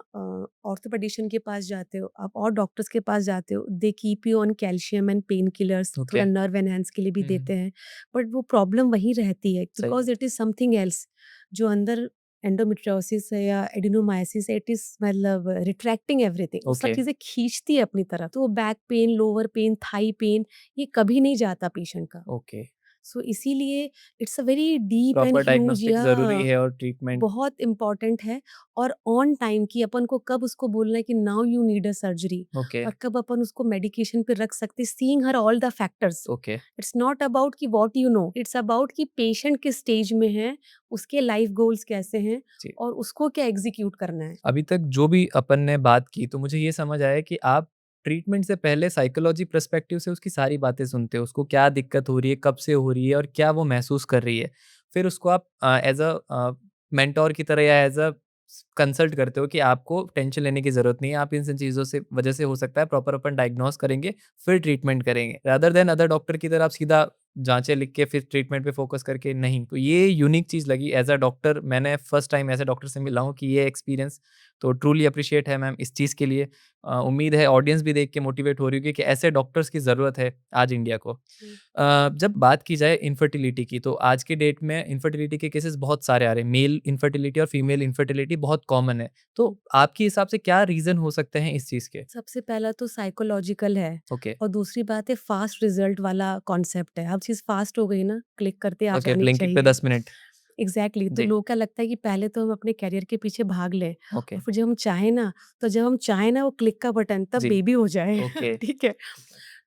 ऑर्थोपेडिशियन के पास जाते हो, आप और डॉक्टर्स के पास जाते हो, they keep you on calcium and pain killers, okay, थोड़ा नर्व एनहांस के लिए भी हुँ, हुँ, देते हैं, बट वो प्रॉब्लम वहीं रहती है सही बिकॉज़ बात इट इज़ समथिंग एल्स। जो अंदर एंडोमेट्रियोसिस है या एडिनोमायोसिस है, इट इज़ मतलब रिट्रैक्टिंग एवरीथिंग, वो सब ओके, चीज़ें खींचती है अपनी तरफ, तो वो back pain, lower pain, thigh pain, ये कभी नहीं जाता पेशेंट का। ओके। सो इसीलिए it's a very deep and proper huge, diagnostic या ज़रूरी है और ट्रीटमेंट बहुत इम्पोर्टेंट है, और ऑन टाइम कि अपन को कब उसको बोलना है कि now you need a surgery, okay, और कब अपन उसको मेडिकेशन पे रख सकते, seeing her all the factors. Okay, it's not about कि what you know, it's about कि पेशेंट किस स्टेज में है, उसके लाइफ गोल्स कैसे हैं, जी। और उसको क्या एग्जीक्यूट करना है। अभी तक जो भी अपन ने बात की तो मुझे ये समझ आया कि आप ट्रीटमेंट से पहले साइकोलॉजी पर्सपेक्टिव से उसकी सारी बातें सुनते हो, उसको क्या दिक्कत हो रही है, कब से हो रही है और क्या वो महसूस कर रही है। फिर उसको आप एज़ मेंटर की तरह या एज़ कंसल्ट करते हो कि आपको टेंशन लेने की ज़रूरत नहीं है, आप इन चीज़ों से वजह से हो सकता है, प्रॉपर अपन डायग्नोज करेंगे, फिर ट्रीटमेंट करेंगे। रादर देन अदर डॉक्टर की तरह आप सीधा जाँचें लिख के फिर ट्रीटमेंट पे फ़ोकस करके नहीं। तो ये यूनिक चीज़ लगी एज़ अ डॉक्टर, मैंने फर्स्ट टाइम ऐसे डॉक्टर से मिला हूँ कि ये एक्सपीरियंस तो ट्रूली अप्रिशिएट है मैम इस चीज़ के लिए। उम्मीद है ऑडियंस भी देख के मोटिवेट हो रही होगी कि ऐसे डॉक्टर्स की ज़रूरत है आज इंडिया को। जब बात की जाए इनफर्टिलिटी की, तो आज के डेट में इनफर्टिलिटी के केसेस बहुत सारे आ रहे हैं। मेल इनफर्टिलिटी और फीमेल इनफर्टिलिटी बहुत कॉमन है। तो आपके हिसाब से क्या रीज़न हो सकते हैं इस चीज़ के? सबसे पहला तो साइकोलॉजिकल है, ओके, और दूसरी बात है फास्ट रिजल्ट वाला कॉन्सेप्ट है। हर चीज़ फास्ट हो गई ना, क्लिक करते आ ओके, जानी ब्लिंकिट पे चाहिए। 10 मिनट। एग्जैक्टली तो जी, लोग क्या लगता है कि पहले तो हम अपने करियर के पीछे भाग लें, ओके, और फिर जब हम चाहें ना, तो जब हम चाहें ना वो क्लिक का बटन, तब जी, बेबी हो जाए। ओके, ठीक है,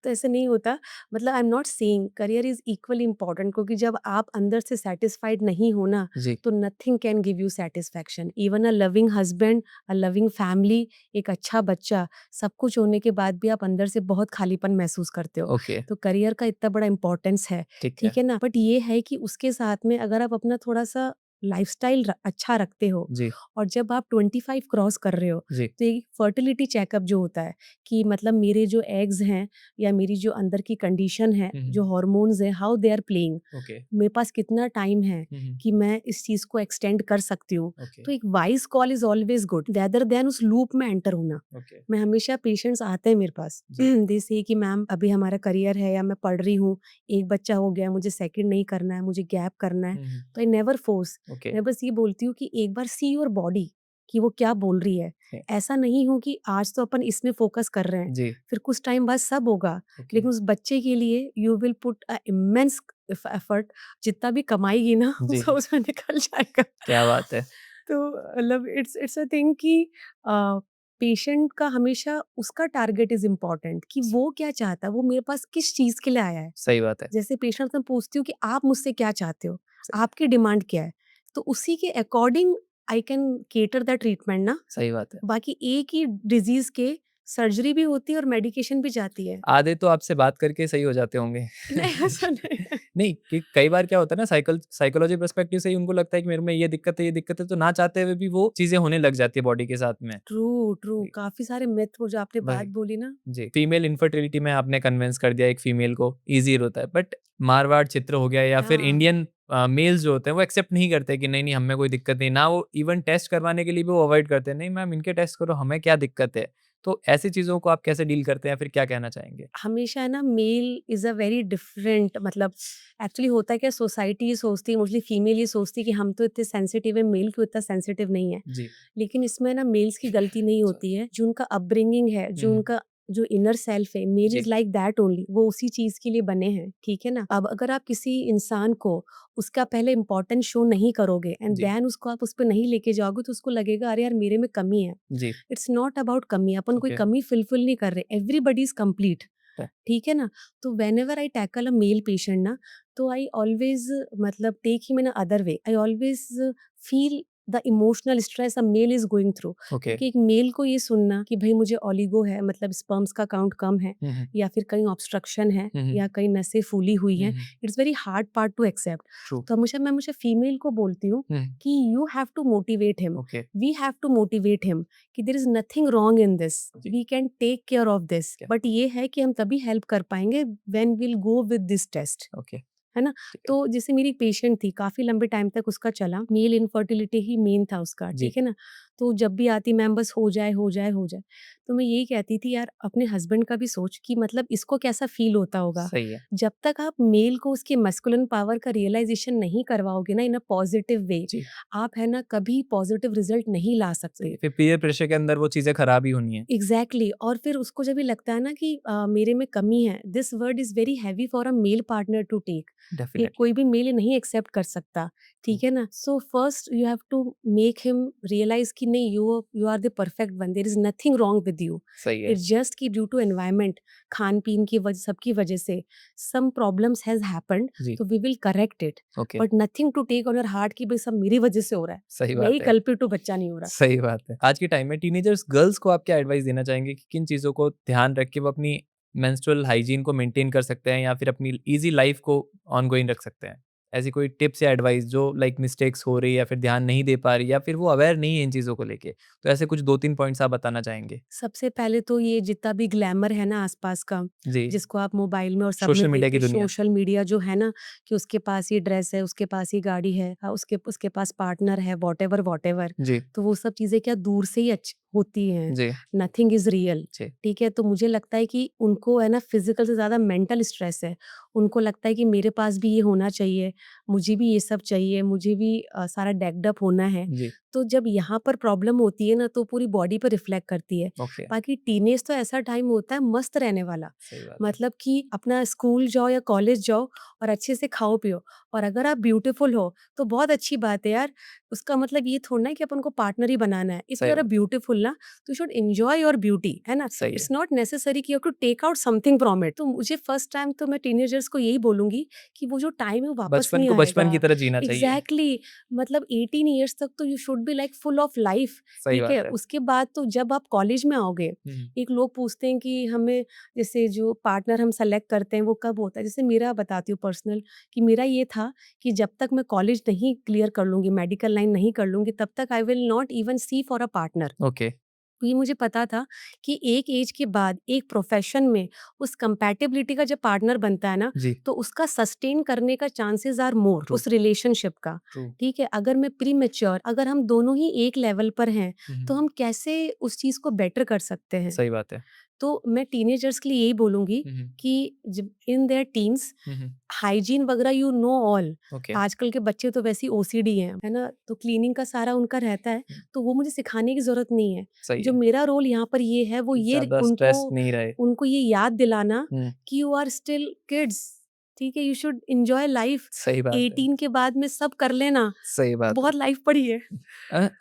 तो ऐसे नहीं होता। मतलब आई am not saying career is equally important, क्योंकि जब आप अंदर से सेटिस्फाइड नहीं हो ना, जी, तो nothing can give you satisfaction. Even a loving husband, a loving family, एक अच्छा बच्चा, सब कुछ होने के बाद भी आप अंदर से बहुत खालीपन महसूस करते हो। ओके, तो करियर का इतना बड़ा इम्पोर्टेंस है, ठीक है। ठीक है ना? बट ये है कि उसके साथ में अगर आप अपना थोड़ा-सा लाइफ़स्टाइल अच्छा रखते हो, जी, और जब आप 25 क्रॉस कर रहे हो, जी, तो एक फर्टिलिटी चेकअप जो होता है कि मतलब मेरे जो एग्स हैं, या मेरी जो अंदर की कंडीशन है, हुँ, जो हुँ, हार्मोन्स हैं, how they are playing, okay, मेरे पास कितना टाइम है हुँ, हुँ, कि मैं इस चीज़ को एक्सटेंड कर सकती हूँ। ओके, तो एक wise call is always good rather than उस लूप में एंटर होना। ओके, मैं हमेशा पेशेंट्स आते हैं मेरे पास, जी, दे से कि मैम अभी हमारा करियर है, या मैं पढ़ रही हूँ, एक बच्चा हो गया, मुझे सेकंड नहीं करना है, मुझे गैप करना है। हुँ, हुँ, तो आई नेवर फोर्स, ओके, मैं बस ये बोलती हूँ कि एक बार सी योर बॉडी कि वो क्या बोल रही है। है, ऐसा नहीं हो कि आज तो अपन इसमें फोकस कर रहे हैं, जी, फिर कुछ टाइम बाद सब होगा, ओके, लेकिन उस बच्चे के लिए you will put a immense effort, जितना भी कमाएगी ना जी, वो उसमें निकल जाएगा। क्या बात है! तो मतलब इट्स इट्स अ थिंग कि पेशेंट का हमेशा उसका टारगेट इज इम्पोर्टेंट, कि वो क्या चाहता है, वो मेरे पास किस चीज़ के लिए आया है। सही बात है, जैसे पेशेंट से मैं पूछती हूँ कि आप मुझसे क्या चाहते हो? सही आपकी डिमांड क्या है? तो उसी के according I can cater the treatment ना। सही बात है। बाकी एक ही डिज़ीज़ के सर्जरी भी होती है और मेडिकेशन भी जाती है। आधे तो आपसे बात करके सही हो जाते होंगे। नहीं ऐसा नहीं है। नहीं, कि कई बार क्या होता है ना साइकोलॉजी पर्सपेक्टिव से ही उनको लगता है कि मेरे में ये दिक्कत है, तो ना चाहते हुए भी वो चीज़ें होने लग जाती है बॉडी के साथ में। ट्रू, ट्रू, वही, काफ़ी सारे मिथ वो जो आपने बात वही। बोली ना। जी, फीमेल इनफर्टिलिटी में आपने कन्विंस कर दिया एक फीमेल को, ईज़ी होता है। बट मारवाड़ चित्र हो गया या फिर हाँ। इंडियन मेल्स जो होते हैं वो एक्सेप्ट नहीं करते कि नहीं नहीं हमें कोई दिक्कत नहीं, ना वो इवन टेस्ट करवाने के लिए भी वो अवॉइड करते हैं, नहीं मैम इनके टेस्ट करो, हमें क्या दिक्कत है। तो ऐसी चीज़ों को आप कैसे डील करते हैं, फिर क्या कहना चाहेंगे? हमेशा है ना, mail is a very different, मतलब एक्चुअली होता है क्या, सोसाइटी ये सोचती है, मोस्टली फीमेल ये सोचती है कि हम तो इतने सेंसिटिव है, मेल क्यों इतना सेंसिटिव नहीं है। जी। लेकिन इसमें ना मेल्स की गलती नहीं अच्छा। होती है, जो उनका अपब्रिंगिंग है, जो हुँ, उनका जो इनर सेल्फ है, मेल जी। इज़ लाइक दैट ओनली, वो उसी चीज़ के लिए बने हैं, ठीक है ना? अब अगर आप किसी इंसान को उसका पहले इम्पोर्टेंस शो नहीं करोगे एंड जी, देन उसको आप उस पे नहीं लेके जाओगे, तो उसको लगेगा अरे यार मेरे में कमी है। जी। इट्स नॉट अबाउट कमी, अपन कोई ओके। कमी फुलफिल नहीं कर रहे, एवरीबॉडी इज़ कंप्लीट। है। ठीक है ना? तो whenever I tackle a male patient ना, तो आई ऑलवेज़ मतलब take him in a other way. I always feel the emotional stress a male is going through. Okay. क्योंकि एक मेल को ये सुनना कि भई मुझे ओलिगो है, मतलब स्पर्म्स का काउंट कम है, हुँ, हुँ। या फिर कहीं ऑब्स्ट्रक्शन है, हुँ, हुँ। या कहीं नसें फूली हुई हुँ, हैं, हुँ। It's very hard part to accept. True. तो हमेशा मैं हमेशा फीमेल को बोलती हूँ हुँ। कि you have to motivate him, okay. We have to motivate him कि there is nothing wrong in this, जी। We can take care of this. क्या? बट ये है कि हम तभी हेल्प कर पाएँगे when we will go with this test. Okay, है ना? ठीक है। तो जैसे मेरी पेशेंट थी, काफ़ी लंबे टाइम तक उसका चला, मेल इनफर्टिलिटी ही मेन था उसका, जी, ठीक है ना? तो जब भी आती, मैम बस हो जाए, हो जाए, हो जाए। तो मैं यही कहती थी, यार अपने हस्बैंड का भी सोच कि मतलब इसको कैसा फ़ील होता होगा। सही है। जब तक आप मेल को उसके मैस्कुलिन पावर का रियलाइज़ेशन नहीं करवाओगे ना इन अ पॉज़िटिव वे, जी, आप है ना कभी पॉज़िटिव रिज़ल्ट नहीं ला सही सकते। है। फिर पीयर प्रेशर के अंदर वो चीज़ें खराब ही होनी है। एग्जैक्टली और फिर उसको जब ये लगता है ना कि मेरे में कमी है, this word is very heavy for a male partner to take. एक डेफिनिटली। कोई भी मेल नहीं एक्सेप्ट कर सकता, ट्रू। ठीक है ना? So first you have to make him realise कि नहीं, you you are the perfect one, there is nothing wrong with you. सही है। इट्स जस्ट कि ड्यू टू एनवायरमेंट, खान पीन की वजह, सबकी वजह से सम प्रॉब्लम्स हैज हैपेंड, जी, तो we will correct it. Okay, but nothing to take on your heart कि भाई सब मेरी वजह से हो रहा है, सही मैं ही बात है। कल्पित हूँ, बच्चा नहीं हो रहा। सही बात है। आज के टाइम में टीनेजर्स गर्ल्स को आप क्या एडवाइस देना चाहेंगे कि किन चीज़ों को ध्यान रख के वो अपनी मेंस्ट्रुअल हाइजीन को मेंटेन कर सकते हैं या फिर अपनी ईज़ी लाइफ़ को ऑनगोइंग रख सकते हैं? ऐसी कोई टिप्स या एडवाइस जो लाइक मिस्टेक्स हो रही है या फिर ध्यान नहीं दे पा रही या फिर वो अवेयर नहीं है इन चीज़ों को लेके? तो ऐसे कुछ 2-3 पॉइंट्स आप बताना चाहेंगे? सबसे पहले तो ये जितना भी ग्लैमर है ना आसपास का, जी, जिसको आप मोबाइल में और सब सोशल में मीडिया देखते की हो, दुनिया। सोशल मीडिया जो है ना, कि उसके पास ये ड्रेस है, उसके पास ये गाड़ी है, उसके उसके पास पार्टनर है, वॉटेवर वॉटेवर। जी, तो वो सब चीज़ें क्या दूर से ही अच्छी होती हैं, जी, नथिंग इज़ रियल। जी, ठीक है, तो मुझे लगता है कि उनको है ना फिजिकल से ज़्यादा मेंटल स्ट्रेस है। उनको लगता है कि मेरे पास भी ये होना चाहिए, मुझे भी ये सब चाहिए, मुझे भी सारा डेक्ड अप होना है। जी, तो जब यहाँ पर प्रॉब्लम होती है ना, तो पूरी बॉडी पर रिफ्लेक्ट करती है। ओके, बाकी टीनेज तो ऐसा टाइम होता है मस्त रहने वाला, सही बात है। मतलब कि अपना स्कूल जाओ या कॉलेज जाओ और अच्छे से खाओ पियो, और अगर आप ब्यूटीफुल हो तो बहुत अच्छी बात है यार। उसका मतलब ये थोड़ा ना है कि अपन को पार्टनर ही बनाना है। इफ सही यू आर अ बात है, ब्यूटीफुल ना, तो you should enjoy your beauty, है ना? सही है। इट्स नॉट नेसेसरी कि you have to take out something from it. तो मुझे फर्स्ट टाइम तो मैं टीनेजर्स को यही बोलूंगी कि वो जो टाइम है वो वापस बचपन नहीं को बचपन की आएगा। तरह जीना चाहिए। एग्जैक्टली, मतलब 18 ईयर्स तक तो you should be like full of life. सही ठीक है, बात है। उसके बाद तो जब आप कॉलेज में आओगे, हुँ, एक लोग पूछते हैं कि हमें जैसे जो पार्टनर हम सेलेक्ट करते हैं वो कब होता है। जैसे मेरा बताती हूँ पर्सनल, कि मेरा ये था कि जब तक मैं कॉलेज नहीं क्लियर कर लूंगी, मेडिकल लाइन नहीं कर लूंगी, तब तक I will not even see for a partner. Okay, तो ये मुझे पता था कि एक एज के बाद एक प्रोफेशन में उस कंपैटिबिलिटी का जब पार्टनर बनता है ना, जी, तो उसका सस्टेन करने का चांसेस आर मोर ट्रू, उस रिलेशनशिप का। ट्रू। ठीक है, अगर मैं प्री मैच्योर, अगर हम दोनों ही एक लेवल पर हैं, हुँ, तो हुँ, हम कैसे उस चीज़ को बेटर कर सकते हैं। सही बात है। तो मैं टीनेजर्स के लिए यही बोलूँगी हुँ, हुँ, कि जब in their teens, hmm, hmm, hygiene वगैरह यू नो ऑल। ओके, आजकल के बच्चे तो वैसे ही ओसीडी हैं, है ना? तो क्लीनिंग का सारा उनका रहता है, हुँ, तो वो मुझे सिखाने की ज़रूरत नहीं है। सही जो है मेरा रोल यहाँ पर ये है, वो कि ये ज़्यादा उनको स्ट्रेस नहीं रहे। उनको ये याद दिलाना हुँ, कि यू आर स्टिल किड्स, ठीक है? You should enjoy life. सही बात है, 18 के बाद में सब कर लेना, सही बात है। बहुत लाइफ पड़ी है।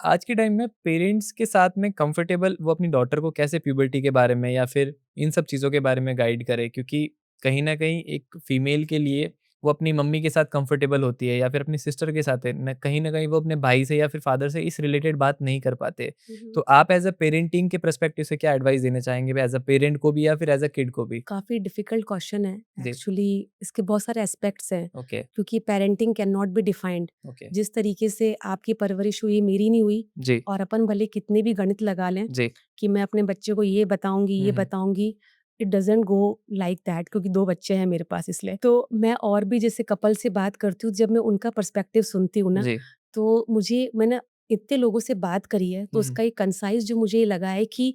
आज के टाइम में पेरेंट्स के साथ में कंफर्टेबल वो अपनी डॉटर को कैसे प्यूबर्टी के बारे में या फिर इन सब चीज़ों के बारे में गाइड करें? क्योंकि कहीं न कहीं एक फीमेल के लिए वो अपनी मम्मी के साथ कंफर्टेबल होती है या फिर अपनी सिस्टर के साथ है, न कहीं न कहीं वो अपने भाई से या फिर फादर से इस रिलेटेड बात नहीं कर पाते। हुँ, हुँ। तो आप एज़ अ पेरेंटिंग के पर्सपेक्टिव से क्या एडवाइस देना चाहेंगे एज़ अ पेरेंट को भी या फिर एज़ अ किड को भी? काफ़ी डिफ़िकल्ट क्वेश्चन है। जी, एक्चुअली इसके बहुत सारे एस्पेक्ट्स हैं, ओके, क्योंकि parenting can not be defined. Okay. जिस तरीके से आपकी परवरिश हुई, मेरी नहीं हुई, जी, और अपन भले कितने भी गणित लगा लें जी। कि मैं अपने बच्चे को ये बताऊँगी, हुँ, ये हुँ। बताऊँगी, it doesn't go like that, क्योंकि 2 बच्चे हैं मेरे पास इसलिए। तो मैं और भी जैसे कपल से बात करती हूँ, जब मैं उनका पर्सपेक्टिव सुनती हूँ ना, जी। तो मैंने इतने लोगों से बात करी है, तो हुँ, उसका एक कंसाइज़ जो मुझे ये लगा है कि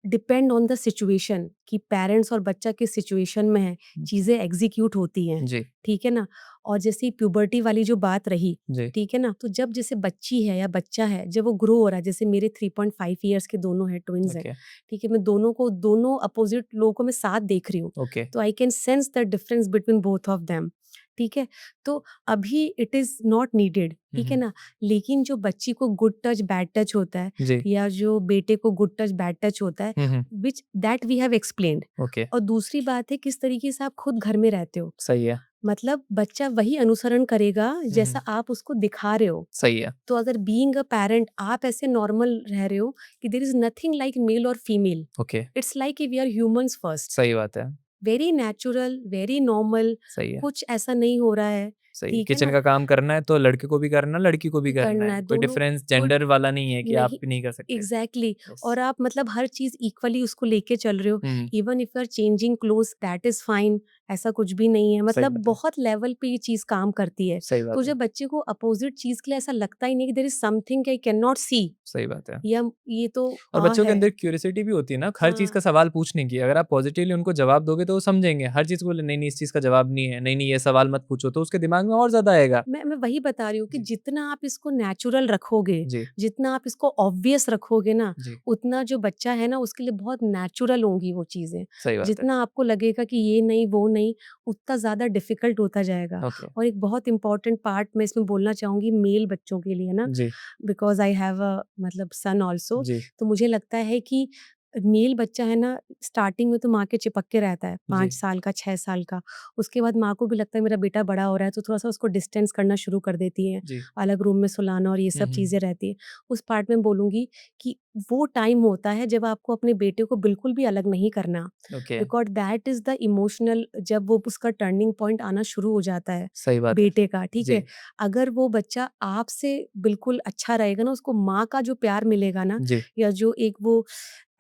डिपेंड ऑन द सिचुएशन, कि पेरेंट्स और बच्चा किस सिचुएशन में है, हुँ। चीज़ें एग्ज़ीक्यूट होती हैं, जी, ठीक है ना? और जैसे प्यूबर्टी वाली जो बात रही, जी। ठीक है ना? तो जब जैसे बच्ची है या बच्चा है, जब वो ग्रो हो रहा है, जैसे मेरे 3.5 इयर्स के दोनों हैं, ट्विन्स हैं, ओके, ठीक है? मैं दोनों अपोज़िट लोगों को मैं साथ देख रही हूँ, ओके। तो I can sense the difference between both of them, ठीक है? तो अभी इट इज़ नॉट नीडेड, हुँ, ठीक है हुँ। ना? लेकिन जो बच्ची को गुड टच, बैड टच होता है, जी। या जो बेटे को गुड टच, बैड टच होता है, हुँ, हुँ। Which that we have explained. Okay, और दूसरी बात है किस तरीके से आप खुद घर में रहते हो। सही है। मतलब बच्चा वही अनुसरण करेगा हुँ, जैसा हुँ। आप उसको दिखा रहे हो। सही है। तो अगर बीइंग अ पैरेंट आप ऐसे नॉर्मल रह रहे हो कि there is nothing like male और फीमेल। ओके, इट्स लाइक कि वी आर ह्यूमन्स फर्स्ट। सही बात है। वेरी नेचुरल, वेरी नॉर्मल, सही है, कुछ ऐसा नहीं हो रहा है, सही है। ठीक है किचन ना? का काम करना है तो लड़के को भी करना है, लड़की को भी करना करना है। है कोई दोनों डिफरेंस को, जेंडर वाला नहीं है कि आप नहीं, नहीं कर सकते। एग्ज़ैक्टली। यस। और आप मतलब हर चीज़ इक्वली उसको लेके चल रहे हो। हुँ, हुँ। Even if you are changing clothes that is fine, ऐसा कुछ भी नहीं है। सही मतलब बात है, बहुत लेवल पे ये चीज़ काम करती है। सही तो बात है, जब बच्चे को अपोज़िट चीज़ के लिए ऐसा लगता ही नहीं कि there is something I can not see, सही बात है। या ये तो और बच्चों के है। अंदर क्यूरियोसिटी भी होती है ना, हर चीज़ हाँ। का सवाल पूछने की। अगर आप पॉज़िटिवली उनको जवाब दोगे तो वो समझेंगे। हर चीज़ को बोले नहीं, नहीं इस चीज़ का जवाब नहीं है, नहीं, नहीं ये सवाल मत पूछो, तो उसके दिमाग में और ज़्यादा आएगा। मैं वही बता रही हूँ कि जी, जितना आप इसको नेचुरल रखोगे, जी, जितना आप इसको ऑब्वियस रखोगे ना, जी, उतना जो बच्चा है ना उसके लिए बहुत नेचुरल होंगी वो चीज़ें। सही बात है। जितना आपको लगेगा कि ये नहीं, वो नहीं, उतना ज़्यादा डिफ़िकल्ट होता जाएगा। ओके, और एक बहुत इम्पोर्टेंट पार्ट मैं इसमें बोलना चाहूँगी मेल बच्चों के लिए ना, जी, बिकॉज़ आई हैव अ मतलब सन ऑल्सो। जी, तो मुझे लगता है कि मेल बच्चा है ना, स्टार्टिंग में तो माँ के चिपक के रहता है, 5 जी, साल का, 6 साल का। उसके बाद माँ को भी लगता है मेरा बेटा बड़ा हो रहा है, तो थोड़ा-सा उसको डिस्टेंस करना शुरू कर देती हैं। जी। अलग रूम में सुलाना और ये हुँ, सब हुँ। चीज़ें रहती हैं। उस पार्ट में बोलूँगी कि वो टाइम होता है जब आपको अपने बेटे को बिल्कुल भी अलग नहीं करना। Okay, because that is the emotional, जब वो उसका टर्निंग पॉइंट आना शुरू हो जाता है, सही बात है। बेटे का, ठीक जी, है? अगर वो बच्चा आपसे बिल्कुल अच्छा रहेगा ना, उसको माँ का जो प्यार मिलेगा ना, जी, या जो एक वो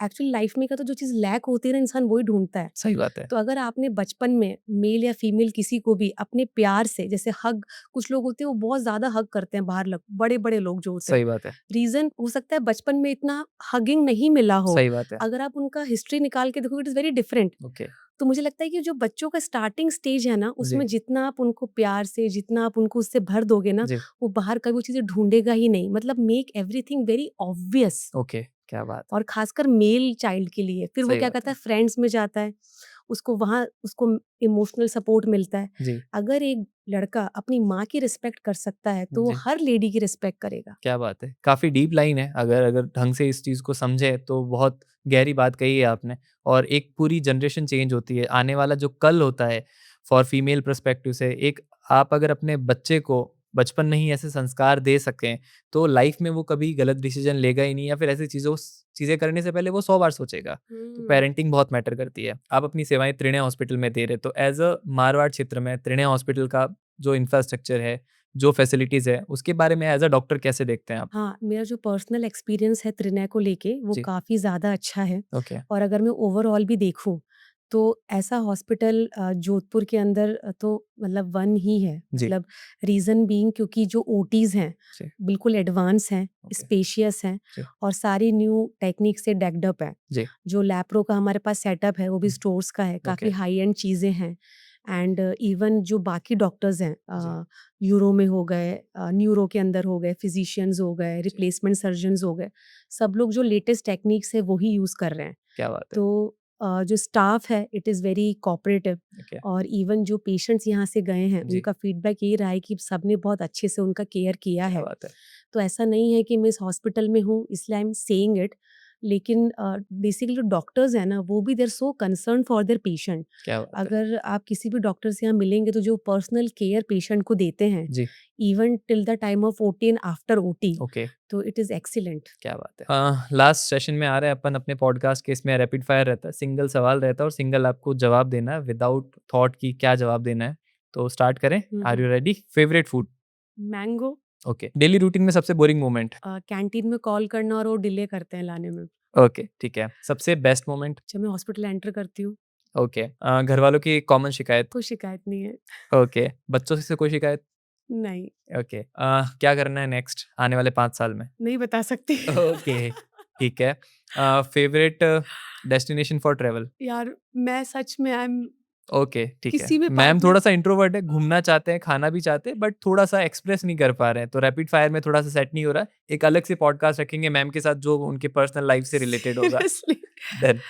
एक्चुअली लाइफ़ में का तो जो चीज़ लैक होती है ना, इंसान वही ढूँढता है। सही बात है। तो अगर आपने बचपन में मेल या फीमेल किसी को भी अपने प्यार से, जैसे हग, कुछ लोग होते हैं वो बहुत ज़्यादा हग करते हैं बाहर, लोग बड़े-बड़े लोग जो होते हैं। सही बात है, रीज़न हो सकता है बचपन में इतना हगिंग नहीं मिला हो। सही बात है। अगर आप उनका हिस्ट्री निकाल के देखोगे it is very different. Okay, तो मुझे लगता है कि जो बच्चों का स्टार्टिंग स्टेज है ना, जी, उसमें जितना आप उनको प्यार से, जितना आप उनको उससे भर दोगे ना, जी, वो बाहर कभी वो चीज़ें ढूँढेगा ही नहीं। मतलब make everything very obvious. Okay, क्या बात है। और खासकर मेल चाइल्ड के लिए। फिर वो सही क्या बात करता है। है, फ्रेंड्स में जाता है, उसको वहाँ उसको इमोशनल सपोर्ट मिलता है। जी, अगर एक लड़का अपनी माँ की रिस्पेक्ट कर सकता है, तो वो जी, हर लेडी की रिस्पेक्ट करेगा। क्या बात है। काफ़ी डीप लाइन है, अगर अगर ढंग से इस चीज़ को समझे तो बहुत गहरी बात कही है आपने और एक पूरी जनरेशन चेंज होती है। आने वाला जो कल होता है फॉर फीमेल पर्सपेक्टिव से एक आप अगर अपने बच्चे को बचपन में ही ऐसे संस्कार दे सकें, तो लाइफ़ में वो कभी गलत डिसीज़न लेगा ही नहीं या फिर ऐसी चीज़ें करने से पहले वो 100 बार सोचेगा। तो हुँ। पेरेंटिंग बहुत मैटर करती है। आप अपनी सेवाएँ त्रिणय हॉस्पिटल में दे रहे, तो एज़ अ मारवाड़ क्षेत्र में त्रिणय हॉस्पिटल का जो इंफ्रास्ट्रक्चर है, जो फैसिलिटीज़ है, उसके बारे में एज़ अ डॉक्टर कैसे देखते हैं आप? हाँ, मेरा जो पर्सनल एक्सपीरियंस है त्रिनय को लेके, वो जी, काफ़ी ज़्यादा अच्छा है। ओके, और अगर मैं ओवरऑल भी देखूँ, तो ऐसा हॉस्पिटल जोधपुर के अंदर तो मतलब वन ही है। जी, मतलब रीज़न बीइंग क्योंकि जो ओटीज़ हैं, जी, बिल्कुल एडवांस हैं, ओके, स्पेशियस हैं, जी, और सारी न्यू टेक्नीक से डेक्ड अप है। जी, जो लैप्रो का हमारे पास सेटअप है, वो भी हुँ, स्टोर्स का है, ओके, काफ़ी हाई एंड चीज़ें हैं। एंड इवन जो बाकी डॉक्टर्स हैं, जी, यूरो में हो गए, न्यूरो के अंदर हो गए, फिजिशियंस हो गए, जी, रिप्लेसमेंट सर्जन्स हो गए, सब लोग जो लेटेस्ट टेक्निक्स है वही यूज़ कर रहे हैं। क्या बात है, तो जो स्टाफ है it is very cooperative. Okay, और इवन जो पेशेंट्स यहाँ से गए हैं, जी, उनका फीडबैक यही रहा है कि सबने बहुत अच्छे से उनका केयर किया क्या है। बात है, तो ऐसा नहीं है कि मैं इस हॉस्पिटल में हूँ इसलिए आई एम सेइंग इट, लेकिन बेसिकली जो डॉक्टर्स हैं ना, वो भी they are so concern for their patient. क्या बात है, अगर आप किसी भी डॉक्टर से यहाँ मिलेंगे तो जो पर्सनल केयर पेशेंट को देते हैं, जी, even till the time of OT and after OT, okay, तो इट इज़ एक्सीलेंट। क्या बात है। लास्ट सेशन में आ रहे हैं अपन अपने पॉडकास्ट के, इसमें रैपिड फायर रहता है, सिंगल सवाल रहता है और सिंगल आपको जवाब देना है विदाउट थॉट कि क्या जवाब देना है। तो स्टार्ट करें? Hmm, are hmm. You ready? Favourite food? Mango. Okay, daily routine में सबसे बोरिंग मोमेंट? कैंटीन में कॉल करना और वो डिले करते हैं लाने में। ओके, ठीक है। सबसे बेस्ट मोमेंट? जब मैं हॉस्पिटल एंटर करती हूँ, ओके। घर वालों की कॉमन शिकायत? कोई शिकायत नहीं है। ओके। बच्चों से कोई शिकायत? नहीं, ओके। क्या करना है नेक्स्ट आने वाले 5 साल में? नहीं बता सकती। ओके, ठीक है। Favourite destination for travel? यार मैं सच में आई एम ओके, ठीक है। किसी भी मैम पार्ट में थोड़ा-सा इंट्रोवर्ट है, घूमना चाहते हैं, खाना भी चाहते हैं, बट थोड़ा-सा एक्सप्रेस नहीं कर पा रहे हैं, तो रैपिड फायर में थोड़ा-सा सेट नहीं हो रहा है। एक अलग से पॉडकास्ट रखेंगे मैम के साथ जो उनके पर्सनल लाइफ से रिलेटेड होगा। Seriously done.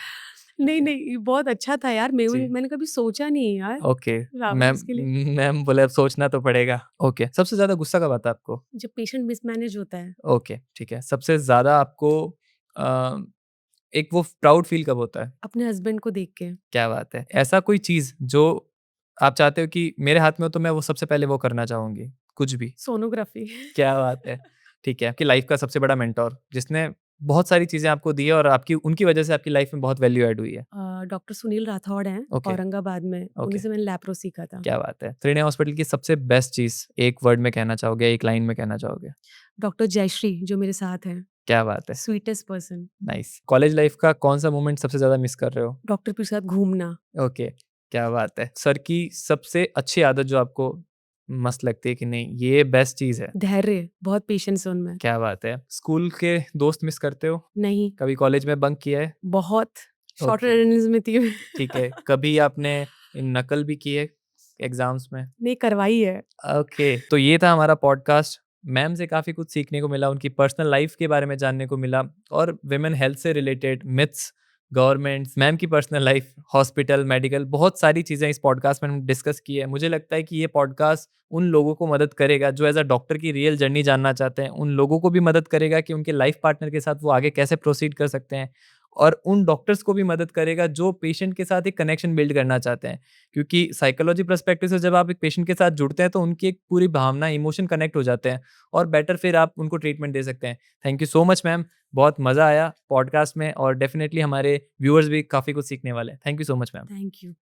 नहीं, नहीं, ये बहुत अच्छा था यार। जी। मैंने कभी सोचा नहीं है यार ओके। रावत मैम इसके लिए। मैम बोले अब सोचना तो पड़ेगा। ओके। सबसे ज़्यादा गुस्सा कब आता है आपको? जब पेशेंट मिसमैनेज होता है, ओके, ठीक है। सबसे ज़्यादा आपको अ, एक वो प्राउड फ़ील कब होता है? अपने हस्बैंड को देख के, क्या बात है! ऐसा कोई चीज़ जो आप चाहते हो कि मेरे हाथ में हो तो मैं वो सबसे पहले वो करना चाहूँगी, कुछ भी? सोनोग्राफी। क्या बात है! ठीक है, आपकी लाइफ़ का सबसे बड़ा मेंटर जिसने बहुत सारी चीज़ें आपको दी है और आपकी उनकी वजह से आपकी लाइफ़ में बहुत वैल्यू ऐड हुई है। डॉक्टर सुनील राठौड़ हैं, ओके, औरंगाबाद में, ओके, उन्हीं से मैंने लैप्रो सीखा था। क्या बात है! त्रिनय हॉस्पिटल की सबसे बेस्ट चीज़ एक वर्ड में कहना चाहोगे, एक लाइन में कहना चाहोगे? डॉक्टर जयश्री जो मेरे साथ हैं, क्या बात है! Sweetest person. Nice. College life का कौन-सा मोमेंट सबसे ज़्यादा मिस कर रहे हो? डॉक्टर के साथ घूमना, ओके, क्या बात है! सर की सबसे अच्छी आदत जो आपको मस्त लगती है कि नहीं ये बेस्ट चीज़ है? धैर्य, बहुत पेशेंस है उनमें। क्या बात है! स्कूल के दोस्त मिस करते हो? नहीं, कभी कॉलेज में बंक किया है? बहुत शॉर्ट ओके, अटेंडेंस में थी मैं। ठीक है। कभी आपने नकल भी की है एग्ज़ाम्स में? नहीं करवाई है। ओके, तो ये था हमारा पॉडकास्ट। मैम से काफ़ी कुछ सीखने को मिला, उनकी पर्सनल लाइफ़ के बारे में जानने को मिला और वुमेन हेल्थ से रिलेटेड मिथ्स, गवर्नमेंट्स, मैम की पर्सनल लाइफ़, हॉस्पिटल, मेडिकल बहुत सारी चीज़ें इस पॉडकास्ट में हमने डिस्कस की है। मुझे लगता है कि ये पॉडकास्ट उन लोगों को मदद करेगा जो एज़ अ डॉक्टर की रियल जर्नी जानना चाहते हैं। उन लोगों को भी मदद करेगा कि उनके लाइफ़ पार्टनर के साथ वो आगे कैसे प्रोसीड कर सकते हैं और उन डॉक्टर्स को भी मदद करेगा जो पेशेंट के साथ एक कनेक्शन बिल्ड करना चाहते हैं। क्योंकि साइकोलॉजी पर्सपेक्टिव से जब आप एक पेशेंट के साथ जुड़ते हैं तो उनकी एक पूरी भावना, इमोशन कनेक्ट हो जाते हैं और बेटर फिर आप उनको ट्रीटमेंट दे सकते हैं। Thank you so much ma'am, बहुत मज़ा आया पॉडकास्ट में और डेफिनिटली हमारे व्यूअर्स भी काफ़ी कुछ सीखने वाले हैं। Thank you so much ma'am. Thank you.